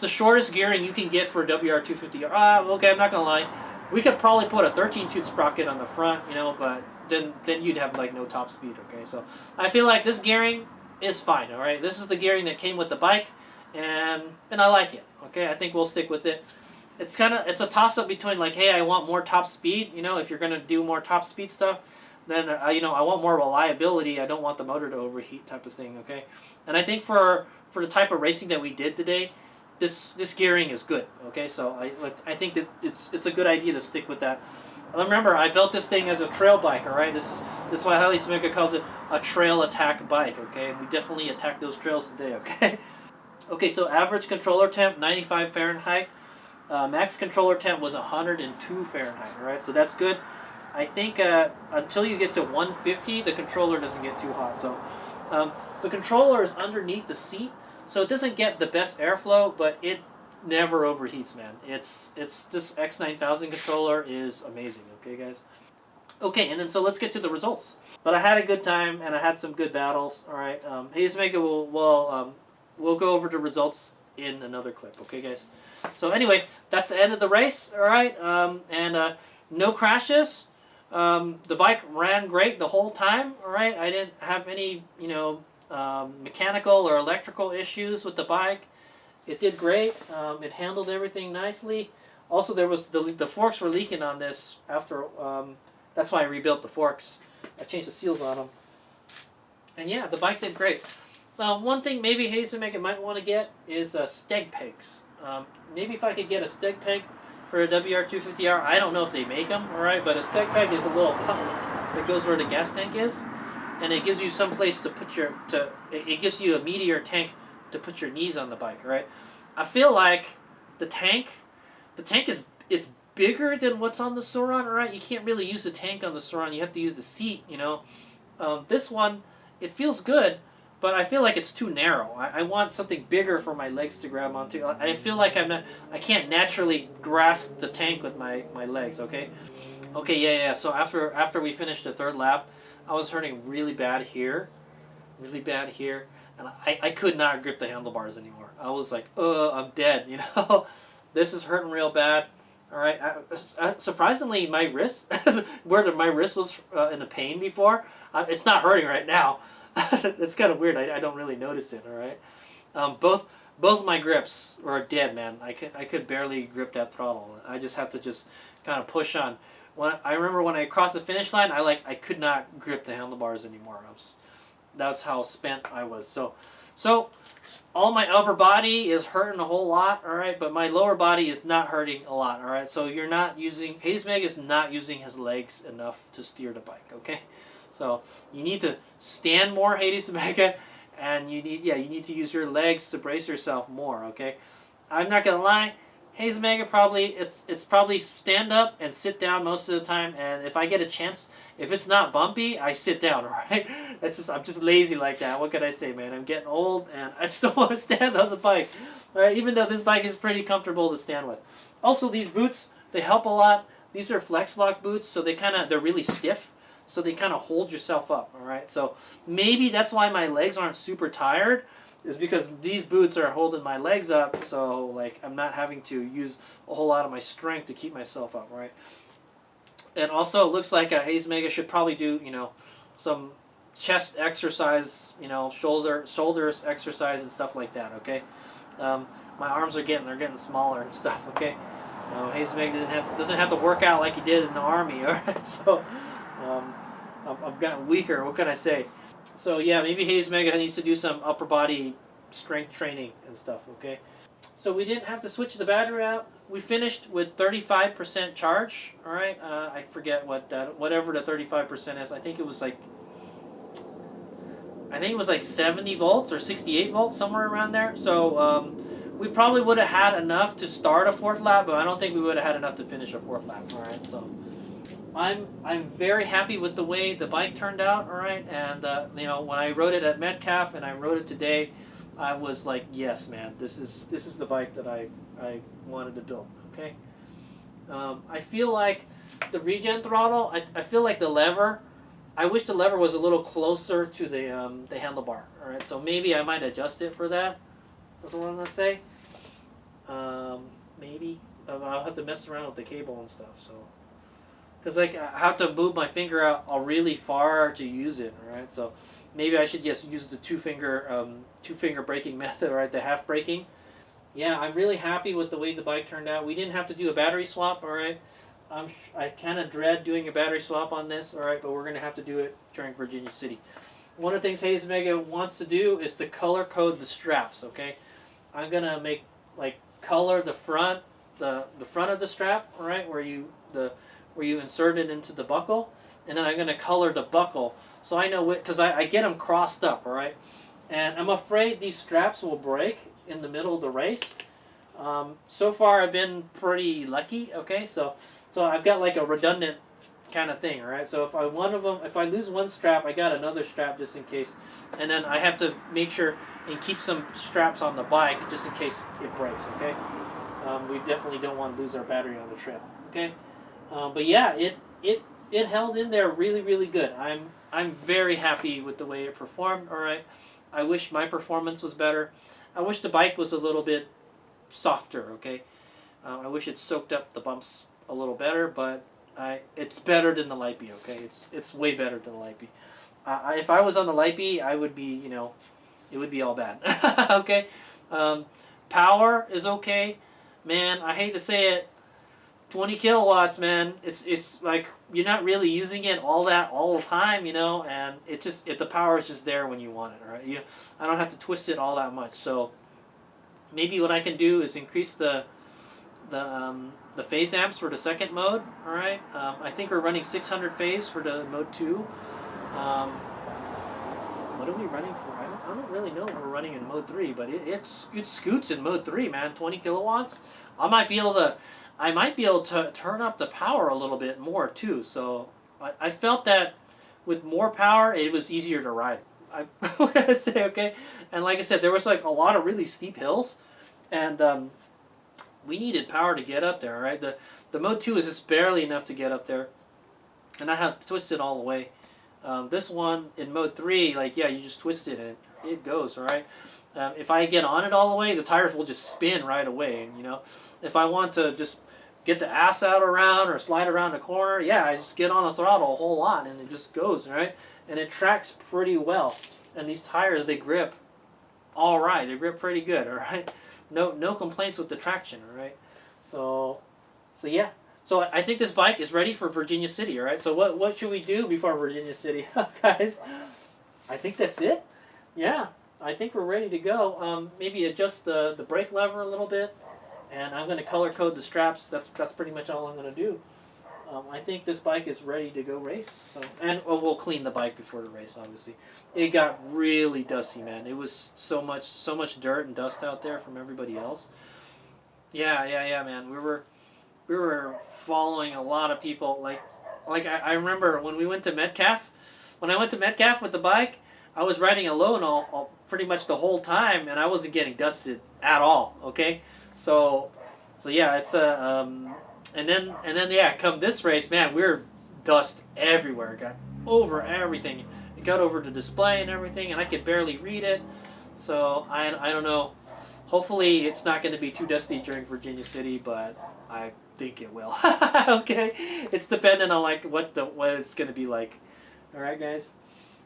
shortest gearing you can get for a WR250E. Okay, I'm not gonna lie, we could probably put a 13 tooth sprocket on the front, you know, but then you'd have like no top speed. Okay, so I feel like this gearing is fine. All right, this is the gearing that came with the bike, and I like it. Okay, I think we'll stick with it. It's a toss-up between like, hey, I want more top speed, you know, if you're going to do more top speed stuff, then, you know, I want more reliability, I don't want the motor to overheat type of thing, okay? And I think for the type of racing that we did today, this gearing is good, okay? So I think that it's a good idea to stick with that. Remember, I built this thing as a trail bike, all right? This is why HadesOmega calls it a trail attack bike, okay? We definitely attacked those trails today, okay? Okay, so average controller temp, 95 Fahrenheit. Max controller temp was 102 Fahrenheit, all right? So that's good. I think until you get to 150, the controller doesn't get too hot. So the controller is underneath the seat, so it doesn't get the best airflow, but it never overheats, man. It's this X9000 controller is amazing, okay, guys? Okay, and then so let's get to the results. But I had a good time, and I had some good battles, all right? HadesOmega we'll go over the results in another clip, okay, guys? So anyway, that's the end of the race, all right? No crashes. The bike ran great the whole time, all right? I didn't have any, you know, mechanical or electrical issues with the bike. It did great. It handled everything nicely. Also, there was the forks were leaking on this after. That's why I rebuilt the forks. I changed the seals on them. And yeah, the bike did great. One thing maybe HadesOmega might want to get is steg pegs. Maybe if I could get a steg peg for a WR250R, I don't know if they make them, all right, but a steg peg is a little puppet that goes where the gas tank is, and it gives you some place to put it gives you a meteor tank to put your knees on the bike, right? I feel like the tank it's bigger than what's on the Sauron, all right? You can't really use the tank on the Sauron, you have to use the seat, you know. This one, it feels good, but I feel like it's too narrow. I want something bigger for my legs to grab onto. I feel like I can't naturally grasp the tank with my legs. Okay, yeah. So after we finished the third lap, I was hurting really bad here, and I could not grip the handlebars anymore. I was like, I'm dead. You know, this is hurting real bad. All right. Surprisingly, my wrist, where my wrist was in a pain before, it's not hurting right now. It's kind of weird. I don't really notice it. All right. Both my grips were dead, man. I could barely grip that throttle. I just had to just kind of push on. I remember when I crossed the finish line, I could not grip the handlebars anymore. That's how spent I was. So all my upper body is hurting a whole lot, all right, but my lower body is not hurting a lot, all right. So you're not using, HadesOmega is not using his legs enough to steer the bike, okay. So you need to stand more, HadesOmega, and you need to use your legs to brace yourself more, okay. I'm not gonna lie, HadesOmega it's probably stand up and sit down most of the time, and if I get a chance, if it's not bumpy, I sit down, alright? I'm just lazy like that. What can I say, man? I'm getting old and I just don't want to stand on the bike. Alright, even though this bike is pretty comfortable to stand with. Also, these boots, they help a lot. These are flex lock boots, so they're really stiff, so they kind of hold yourself up, alright? So maybe that's why my legs aren't super tired, is because these boots are holding my legs up, so like I'm not having to use a whole lot of my strength to keep myself up, right? And also, it looks like HadesOmega should probably do, you know, some chest exercise, shoulders exercise and stuff like that. Okay, my arms are getting smaller and stuff. Okay, HadesOmega doesn't have to work out like he did in the army. All right, so I've gotten weaker. What can I say? So yeah, maybe HadesOmega needs to do some upper body strength training and stuff. Okay, so we didn't have to switch the battery out. We finished with 35% charge. All right, I forget whatever the 35% is. I think it was like 70 volts or 68 volts, somewhere around there. So we probably would have had enough to start a fourth lap, but I don't think we would have had enough to finish a fourth lap. All right, so I'm very happy with the way the bike turned out. All right, and you know, when I rode it at Metcalf and I rode it today, I was like, yes, man, this is the bike that I wanted to build. Okay, I feel like the regen throttle. I feel like the lever. I wish the lever was a little closer to the handlebar. All right, so maybe I might adjust it for that. That's what I'm gonna say. Maybe I'll have to mess around with the cable and stuff. So, because like I have to move my finger out really far to use it. All right, so maybe I should just use the two finger braking method, right? The half braking. Yeah, I'm really happy with the way the bike turned out. We didn't have to do a battery swap. All right. I kind of dread doing a battery swap on this, all right, but we're going to have to do it during Virginia City. One of the things HadesOmega wants to do is to color code the straps, okay? I'm going to color the front of the strap, all right, where you insert it into the buckle, and then I'm going to color the buckle so I know because I get them crossed up, all right? And I'm afraid these straps will break in the middle of the race. So far I've been pretty lucky, okay? So I've got like a redundant kind of thing, all right? So if I lose one strap, I got another strap just in case. And then I have to make sure and keep some straps on the bike just in case it breaks, okay? We definitely don't want to lose our battery on the trail, okay? But yeah, it held in there really, really good. I'm very happy with the way it performed, all right? I wish my performance was better. I wish the bike was a little bit softer, okay? I wish it soaked up the bumps a little better, but it's better than the Lightbee, okay? It's way better than the Lightbee. If I was on the Lightbee, I would be, it would be all bad, okay? Power is okay. Man, I hate to say it, 20 kilowatts, man. It's like you're not really using it all the time, and the power is just there when you want it, all right? I don't have to twist it all that much, so maybe what I can do is increase the phase amps for the second mode. All right, I think we're running 600 phase for the mode 2. What are we running for? I don't really know what we're running in mode 3, but it scoots in mode 3, man. 20 kilowatts. I might be able to turn up the power a little bit more too. So I felt that with more power, it was easier to ride. what can I say, okay? And like I said, there was like a lot of really steep hills, and we needed power to get up there, right? The Mode 2 is just barely enough to get up there, and I have twisted all the way. This one in Mode 3, like, yeah, you just twist it and it goes, all right? If I get on it all the way, the tires will just spin right away, you know? If I want to just get the ass out around or slide around the corner, yeah, I just get on the throttle a whole lot and it just goes, right? And it tracks pretty well. And these tires, they grip all right. They grip pretty good, all right? No complaints with the traction, all right? So yeah. So I think this bike is ready for Virginia City, all right? So what should we do before Virginia City, guys? I think that's it. Yeah, I think we're ready to go. Maybe adjust the brake lever a little bit, and I'm going to color code the straps. That's pretty much all I'm going to do. I think this bike is ready to go race. So, and we'll clean the bike before the race, obviously. It got really dusty, man. It was so much dirt and dust out there from everybody else. Yeah, man. We were following a lot of people. Like I remember when we went to Metcalf. When I went to Metcalf with the bike, I was riding alone all pretty much the whole time, and I wasn't getting dusted at all. Okay, so yeah, it's and then yeah, come this race, man, we're dust everywhere. It got over everything. It got over the display and everything, and I could barely read it. So I don't know. Hopefully it's not going to be too dusty during Virginia City, but I think it will. Okay, it's dependent on like what it's going to be like. All right, guys.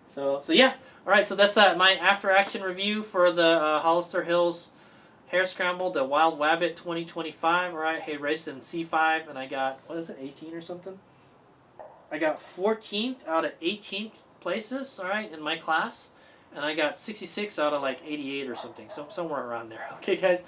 So yeah. All right. So that's my after action review for the Hollister Hills Hare Scramble, the Wild Wabbit 2025. All right. Hey, raced in C-5, and I got, what is it, 18 or something? I got 14th out of 18th places. All right, in my class, and I got 66 out of like 88 or something. So somewhere around there. Okay, guys.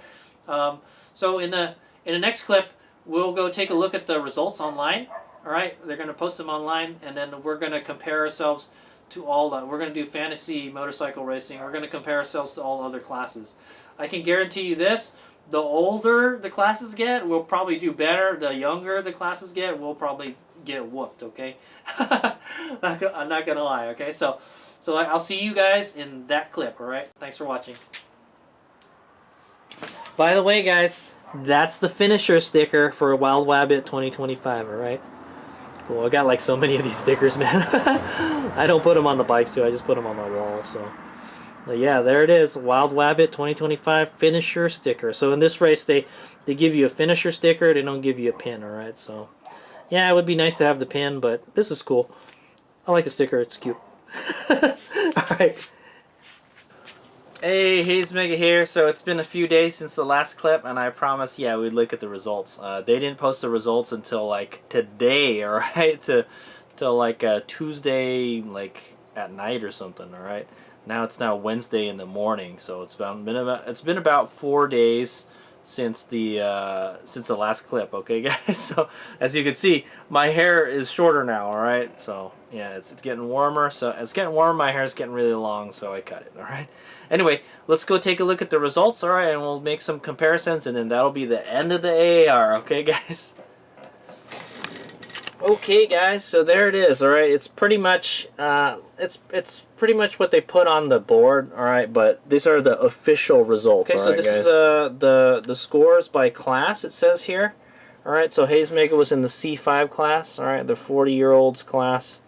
So in the next clip, we'll go take a look at the results online. All right, they're going to post them online, and then we're going to compare ourselves to all the, we're going to do fantasy motorcycle racing. We're going to compare ourselves to all other classes. I can guarantee you this, the older the classes get, we'll probably do better. The younger the classes get, we'll probably get whooped, okay? I'm not going to lie, okay? So I'll see you guys in that clip, all right? Thanks for watching. By the way, guys, that's the finisher sticker for Wild Wabbit 2025, all right? Cool. I got like so many of these stickers, man. I don't put them on the bikes too. I just put them on my wall. So, but yeah, there it is. Wild Wabbit 2025 finisher sticker. So in this race, they give you a finisher sticker. They don't give you a pin. All right. So, yeah, it would be nice to have the pin, but this is cool. I like the sticker. It's cute. All right. Hey, HadesOmega here. So it's been a few days since the last clip, and I promised, yeah, we'd look at the results. They didn't post the results until like today, all right, till like Tuesday, like at night or something, all right. Now it's Wednesday in the morning, so it's been about 4 days since the last clip. Okay, guys. So as you can see, my hair is shorter now. All right. So yeah, it's getting warmer. So it's getting warmer. My hair is getting really long, so I cut it. All right. Anyway, let's go take a look at the results. All right, and we'll make some comparisons, and then that'll be the end of the AAR. Okay, guys. Okay, guys. So there it is. All right. It's pretty much it's pretty much what they put on the board. All right, but these are the official results. Okay, so this is the scores by class. It says here. All right. So HadesOmega was in the C5 class. All right, the 40-year-olds class,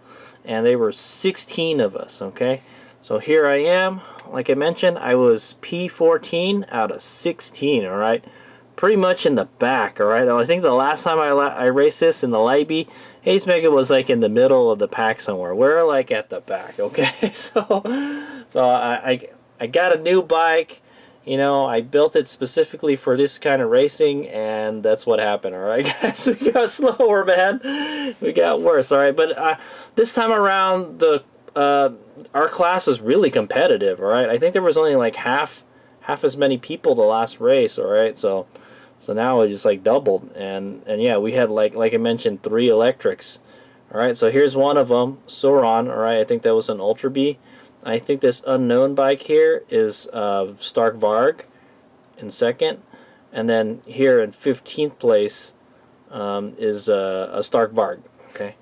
and they were 16 of us. Okay. So here I am. Like I mentioned, I was P14 out of 16, all right? Pretty much in the back, all right? I think the last time I raced this in the Light B, HadesOmega was like in the middle of the pack somewhere. We're like at the back, okay? So I got a new bike. You know, I built it specifically for this kind of racing, and that's what happened, all right, guys? We got slower, man. We got worse, all right? But this time around, our class is really competitive, all right? I think there was only like half as many people the last race, all right? So now it just like doubled, and yeah, we had like I mentioned 3 electrics, all right? So here's one of them, Sauron, all right? I think that was an Ultra B. I think this unknown bike here is Stark Varg in second, and then here in 15th place is a Stark Varg, okay?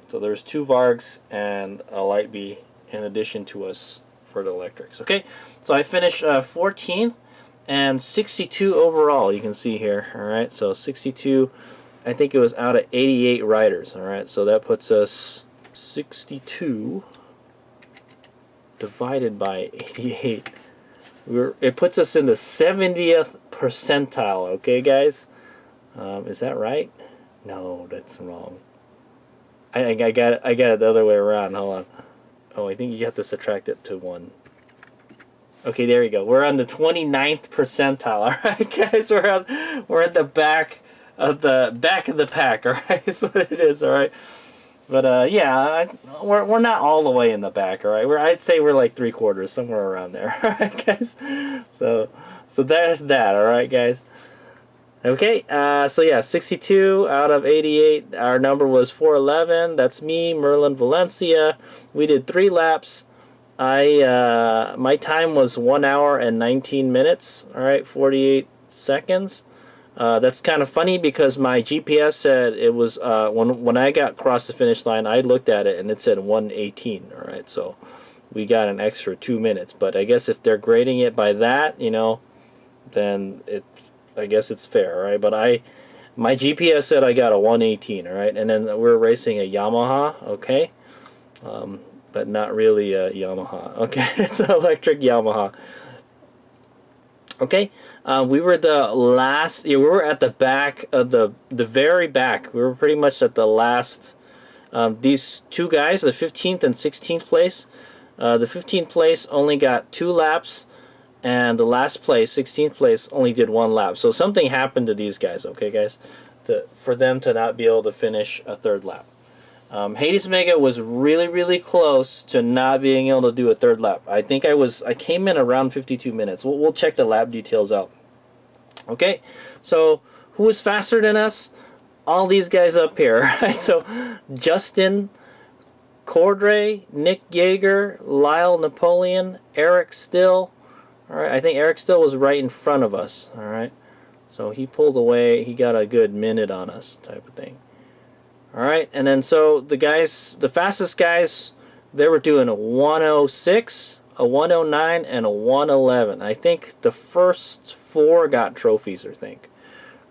So there's 2 Vargs and a Light B in addition to us for the electrics. Okay, so I finished 14th and 62 overall, you can see here. Alright, so 62, I think it was out of 88 riders. Alright, so that puts us 62 divided by 88. It puts us in the 70th percentile, okay guys? Is that right? No, that's wrong. I got it the other way around. Hold on. Oh, I think you have to subtract it to 1. Okay, there you go. We're on the 29th percentile. All right, guys, we're at the back of the pack. All right, that's what it is. All right, but yeah, we're not all the way in the back. All right, I'd say we're like 3/4, somewhere around there. All right, guys. So there's that. All right, guys. Okay, so yeah, 62 out of 88. Our number was 411. That's me, Merlin Valencia. We did 3 laps. My time was 1 hour and 19 minutes. All right, 48 seconds. That's kind of funny because my GPS said it was when I got across the finish line, I looked at it and it said 1:18. All right, so we got an extra 2 minutes. But I guess if they're grading it by that, you know, then I guess it's fair, right? But my GPS said I got a 1:18, all right? And then we're racing a Yamaha, okay? But not really a Yamaha, okay? It's an electric Yamaha. Okay, we were the last, we were at the back of the very back. We were pretty much at the last, these two guys, the 15th and 16th place. The 15th place only got 2 laps. And the last place, 16th place, only did 1 lap. So something happened to these guys, okay, guys, for them to not be able to finish a 3rd lap. HadesOmega was really, really close to not being able to do a 3rd lap. I think I came in around 52 minutes. We'll check the lap details out. Okay, so who was faster than us? All these guys up here, right? So Justin Cordray, Nick Yeager, Lyle Napoleon, Eric Still. Alright, I think Eric Still was right in front of us. Alright, so he pulled away. He got a good minute on us, type of thing. Alright, and then so the fastest guys, they were doing a 106, a 109, and a 111. I think the first 4 got trophies, I think.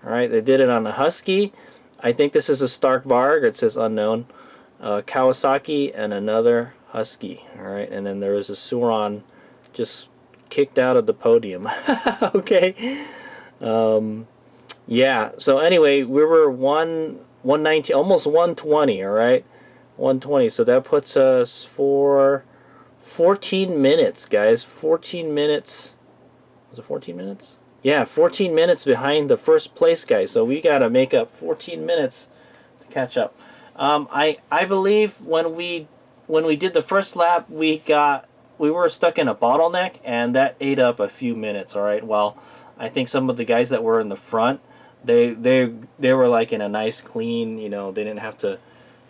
Alright, they did it on a Husky. I think this is a Stark Varg. It says unknown. Kawasaki and another Husky. Alright, and then there was a Suron just kicked out of the podium. Okay. Yeah, so anyway, we were 119, almost 120, all right? 120, so that puts us for 14 minutes, guys. 14 minutes. Was it 14 minutes? Yeah, 14 minutes behind the first place guy. So we got to make up 14 minutes to catch up. I believe when we did the first lap, we were stuck in a bottleneck, and that ate up a few minutes. All right. Well, I think some of the guys that were in the front, they were like in a nice, clean. You know, they didn't have to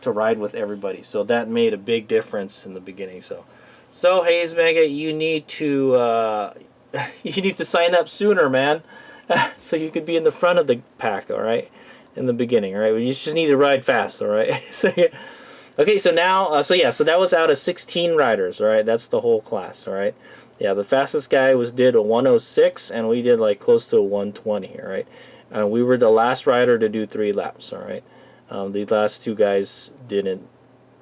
ride with everybody. So that made a big difference in the beginning. So HadesOmega, you need to sign up sooner, man, so you could be in the front of the pack. All right, in the beginning. All right. You just need to ride fast. All right. So yeah. Okay, so now, so that was out of 16 riders, all right? That's the whole class, all right? Yeah, the fastest guy did a 106, and we did like close to a 120, all right? We were the last rider to do 3 laps, all right? The last 2 guys didn't.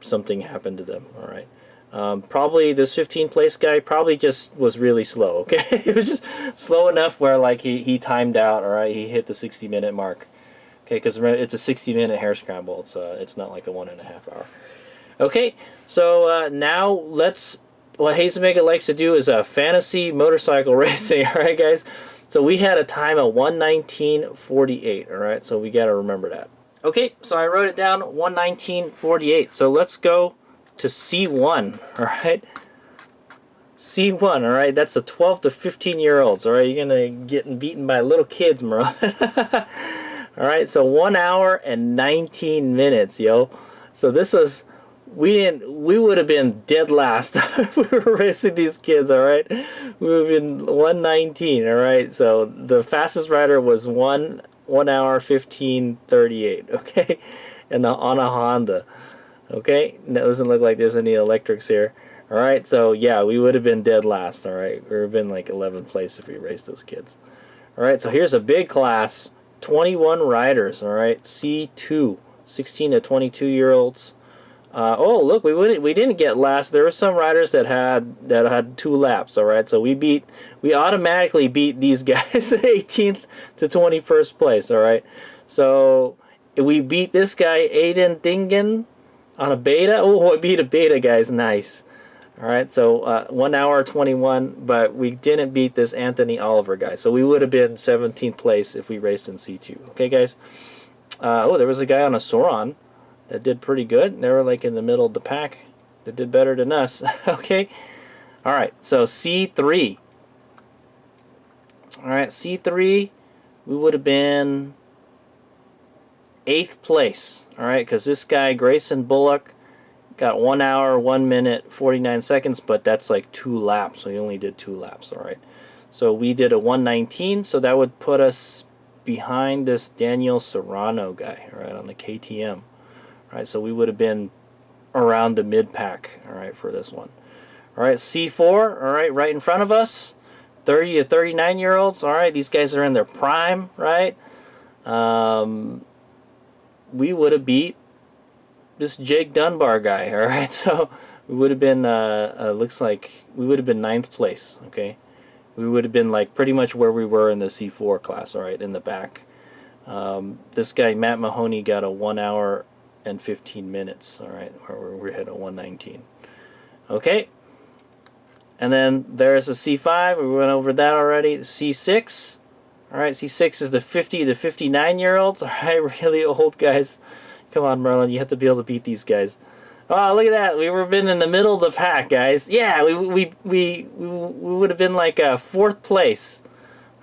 Something happened to them, all right? Probably this 15th place guy probably just was really slow, okay? It was just slow enough where like he timed out, all right? He hit the 60-minute mark. Okay, because it's a 60-minute Hare scramble. It's not like a 1.5 hour. Okay, so now what HadesOmega likes to do is fantasy motorcycle racing. All right, guys. So we had a time of 1:19:48. All right, so we got to remember that. Okay, so I wrote it down, 1:19:48. So let's go to C1. All right. C1, all right, that's the 12 to 15-year-olds. All right, you're gonna get beaten by little kids, Merlin. All right, so 1 hour and 19 minutes, yo. So this was, we would have been dead last if we were racing these kids, all right? We would have been 1:19, all right? So the fastest rider was 1 hour 15:38, okay? And on a Honda, okay? And it doesn't look like there's any electrics here. All right, so yeah, we would have been dead last. All right, we would have been like 11th place if we raced those kids. All right, so here's a big class, 21 riders. All right, C2, 16 to 22-year-olds. Oh, look, we didn't get last. There were some riders that had 2 laps. All right, so we automatically beat these guys, 18th to 21st place. All right, so we beat this guy Aiden Dingen on a beta. Oh, I beat a beta, guys. Nice. All right, so 1 hour 21, but we didn't beat this Anthony Oliver guy. So we would have been 17th place if we raced in C2. Okay, guys. Oh, there was a guy on a Sauron that did pretty good. They were like in the middle of the pack. That did better than us. Okay. All right, so C3. All right, C3, we would have been 8th place. All right, because this guy, Grayson Bullock, got 1 hour, 1 minute, 49 seconds, but that's like 2 laps, so he only did 2 laps, all right? So we did a 1:19, so that would put us behind this Daniel Serrano guy, all right, on the KTM. All right, so we would have been around the mid-pack, all right, for this one. All right, C4, all right in front of us, 30 to 39-year-olds, all right, these guys are in their prime, right? We would have beat this Jake Dunbar guy, all right? So we would have been, looks like we would have been 9th place, okay? We would have been like pretty much where we were in the C4 class, all right, in the back. This guy, Matt Mahoney, got a 1 hour and 15 minutes, all right, where we had a 1:19. Okay, and then there's a C5, we went over that already. C6, all right, C6 is the 50 to 59-year-olds, all right, really old guys. Come on, Merlin, you have to be able to beat these guys. Oh, look at that, we were been in the middle of the pack, guys. Yeah, we would have been like 4th place,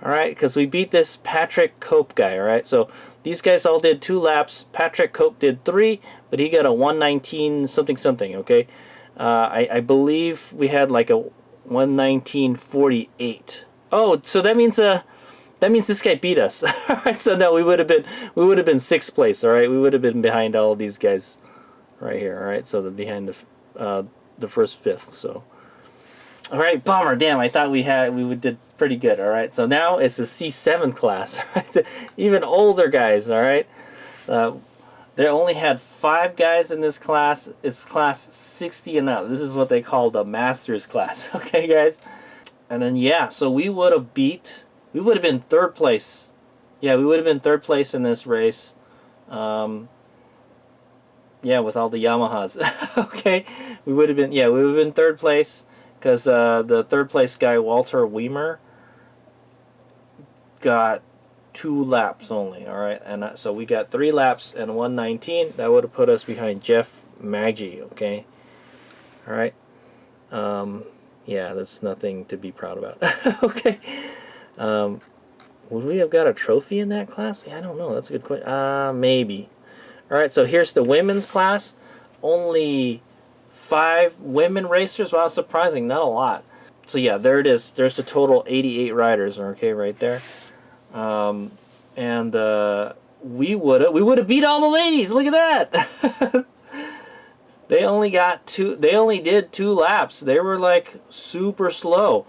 all right, because we beat this Patrick Cope guy, all right. So these guys all did 2 laps. Patrick Cope did 3, but he got a 1:19 something, okay. I believe we had like a 1:19.48. Oh, so that means this guy beat us. All right, so no, we would have been 6th place. All right, we would have been behind all of these guys right here. All right, so behind the first 5th. So, all right, bummer. Damn, I thought we did pretty good. All right, so now it's the C7 class. All right, even older guys. All right, they only had 5 guys in this class. It's class 60 and up. This is what they call the Masters class. Okay, guys, and then yeah, so we would have been 3rd place. Yeah, we would have been 3rd place in this race. Yeah, with all the Yamahas. Okay, we would have been 3rd place because the 3rd place guy, Walter Weimer, got 2 laps only. All right, and so we got 3 laps and 1:19. That would have put us behind Jeff Maggi. Okay, all right. Yeah, that's nothing to be proud about. Okay. Would we have got a trophy in that class? Yeah, I don't know. That's a good question. Maybe. All right, so here's the women's class. Only 5 women racers. Wow, surprising. Not a lot. So yeah, there it is. There's the total 88 riders. Okay, right there. And we would have beat all the ladies. Look at that. They only did 2 laps. They were like super slow.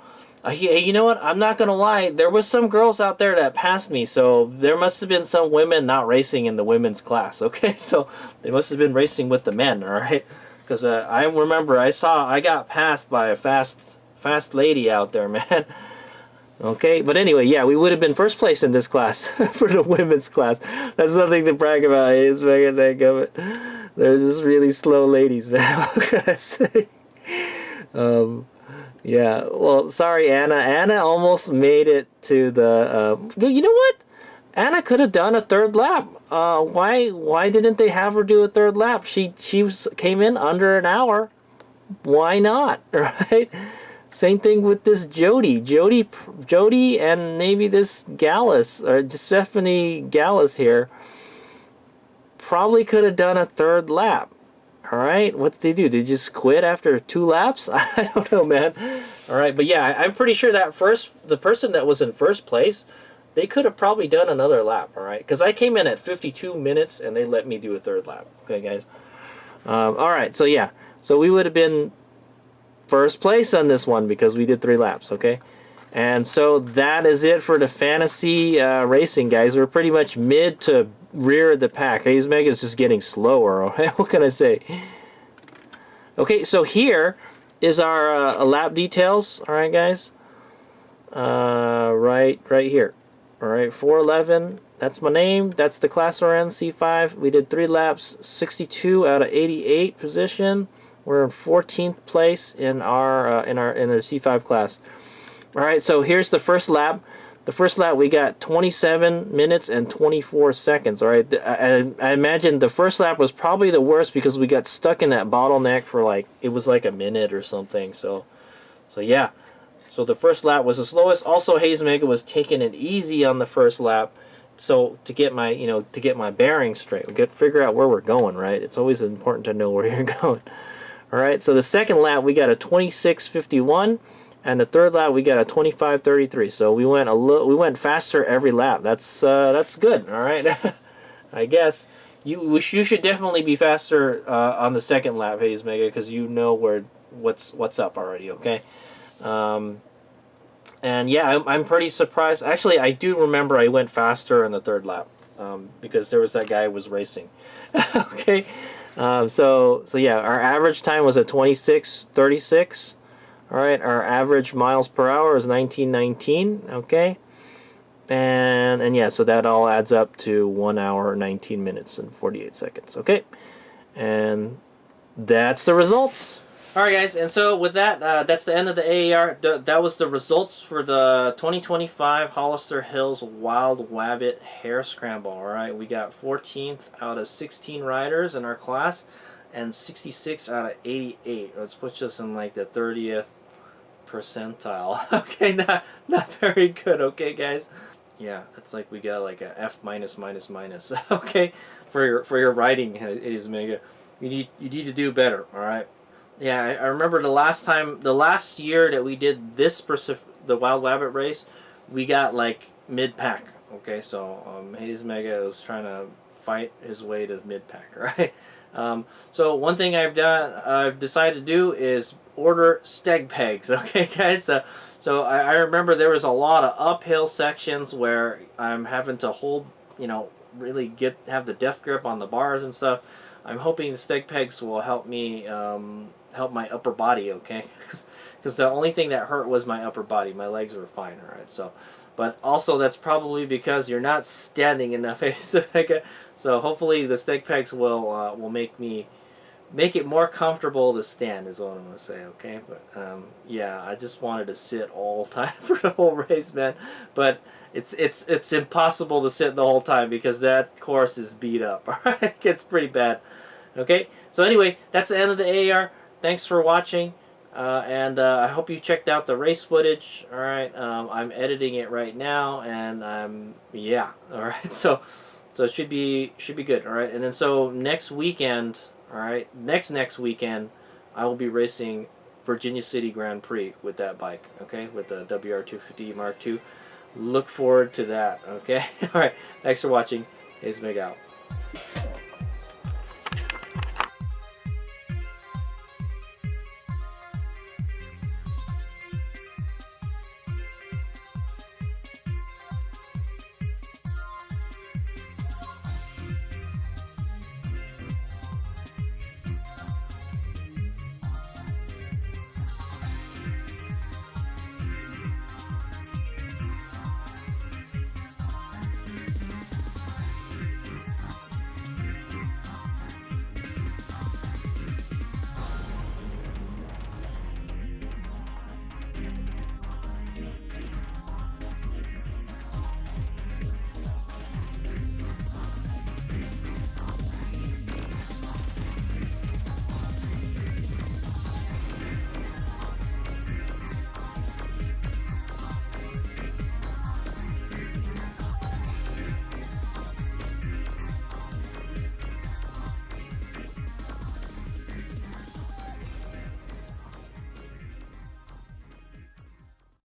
Hey, you know what? I'm not going to lie. There was some girls out there that passed me, so there must have been some women not racing in the women's class, okay? So they must have been racing with the men, all right? Because I remember I got passed by a fast lady out there, man. Okay, but anyway, yeah, we would have been 1st place in this class for the women's class. That's nothing to brag about. It's very think of it. They're just really slow ladies, man. What can I say? Yeah, well, sorry, Anna. Anna almost made it to the... you know what? Anna could have done a 3rd lap. Why didn't they have her do a 3rd lap? She came in under an hour. Why not? Right? Same thing with this Jody, and maybe this Gallus, or Stephanie Gallus here. Probably could have done a 3rd lap. All right, what did they do? Did they just quit after 2 laps? I don't know, man. All right, but yeah, I'm pretty sure that the person that was in 1st place, they could have probably done another lap. All right, because I came in at 52 minutes and they let me do a 3rd lap. Okay, guys. All right, so yeah, so we would have been first place on this one because we did 3 laps, okay? And so that is it for the fantasy racing, guys. We're pretty much mid to rear of the pack. HadesOmega is just getting slower, okay? What can I say? Okay, so here is our lap details, all right, guys? Right here. All right, 411. That's my name. That's the class we're in, C-5. We did 3 laps, 62 out of 88 position. We're in 14th place in our C-5 class. All right, so here's the first lap. The first lap we got 27 minutes and 24 seconds. All right, I imagine the first lap was probably the worst because we got stuck in that bottleneck for like it was like a minute or something. So yeah. So the first lap was the slowest. Also, HadesOmega was taking it easy on the first lap. So to get my bearings straight, we got to figure out where we're going, right? It's always important to know where you're going. All right. So the second lap we got a 26:51, and the third lap we got a 25:33. So we went faster every lap. That's good. All right. I guess you should definitely be faster on the second lap, HadesOmega, because you know what's up already. Okay. And yeah, I'm pretty surprised. Actually, I do remember I went faster in the third lap because there was that guy who was racing. Okay, so yeah, our average time was at 26:36. All right, our average miles per hour is 1919. Okay, and yeah, so that all adds up to 1 hour 19 minutes and 48 seconds. Okay, and that's the results. Alright guys, and so with that, that's the end of the AAR. That was the results for the 2025 Hollister Hills Wild Wabbit Hare Scramble. Alright, we got 14th out of 16 riders in our class, and 66 out of 88. Which puts us in like the 30th percentile. Okay, not very good, okay guys? Yeah, it's like we got like a F minus minus minus. Okay, for your riding, HadesOmega. You need to do better, alright? Yeah, I remember the last year that we did this the Wild Wabbit race, we got like mid-pack. Okay, so HadesOmega was trying to fight his way to mid-pack, right? So one thing I've decided to do is order steg pegs. Okay, guys. So I remember there was a lot of uphill sections where I'm having to hold, really have the death grip on the bars and stuff. I'm hoping the steg pegs will help me help my upper body, okay? Because the only thing that hurt was my upper body. My legs were fine, all right? So, but also that's probably because you're not standing enough. So hopefully the steg pegs will make it more comfortable to stand, is what I'm gonna say, okay? But yeah, I just wanted to sit all the time for the whole race, man. But it's impossible to sit the whole time because that course is beat up. All right, it gets pretty bad. Okay, so anyway, that's the end of the AAR. Thanks for watching, and I hope you checked out the race footage. All right, I'm editing it right now, and yeah, all right. So it should be good. All right, and then so next weekend, all right, next weekend, I will be racing Virginia City Grand Prix with that bike. Okay, with the WR250E Mark II. Look forward to that. Okay, all right. Thanks for watching. HadesOmega out.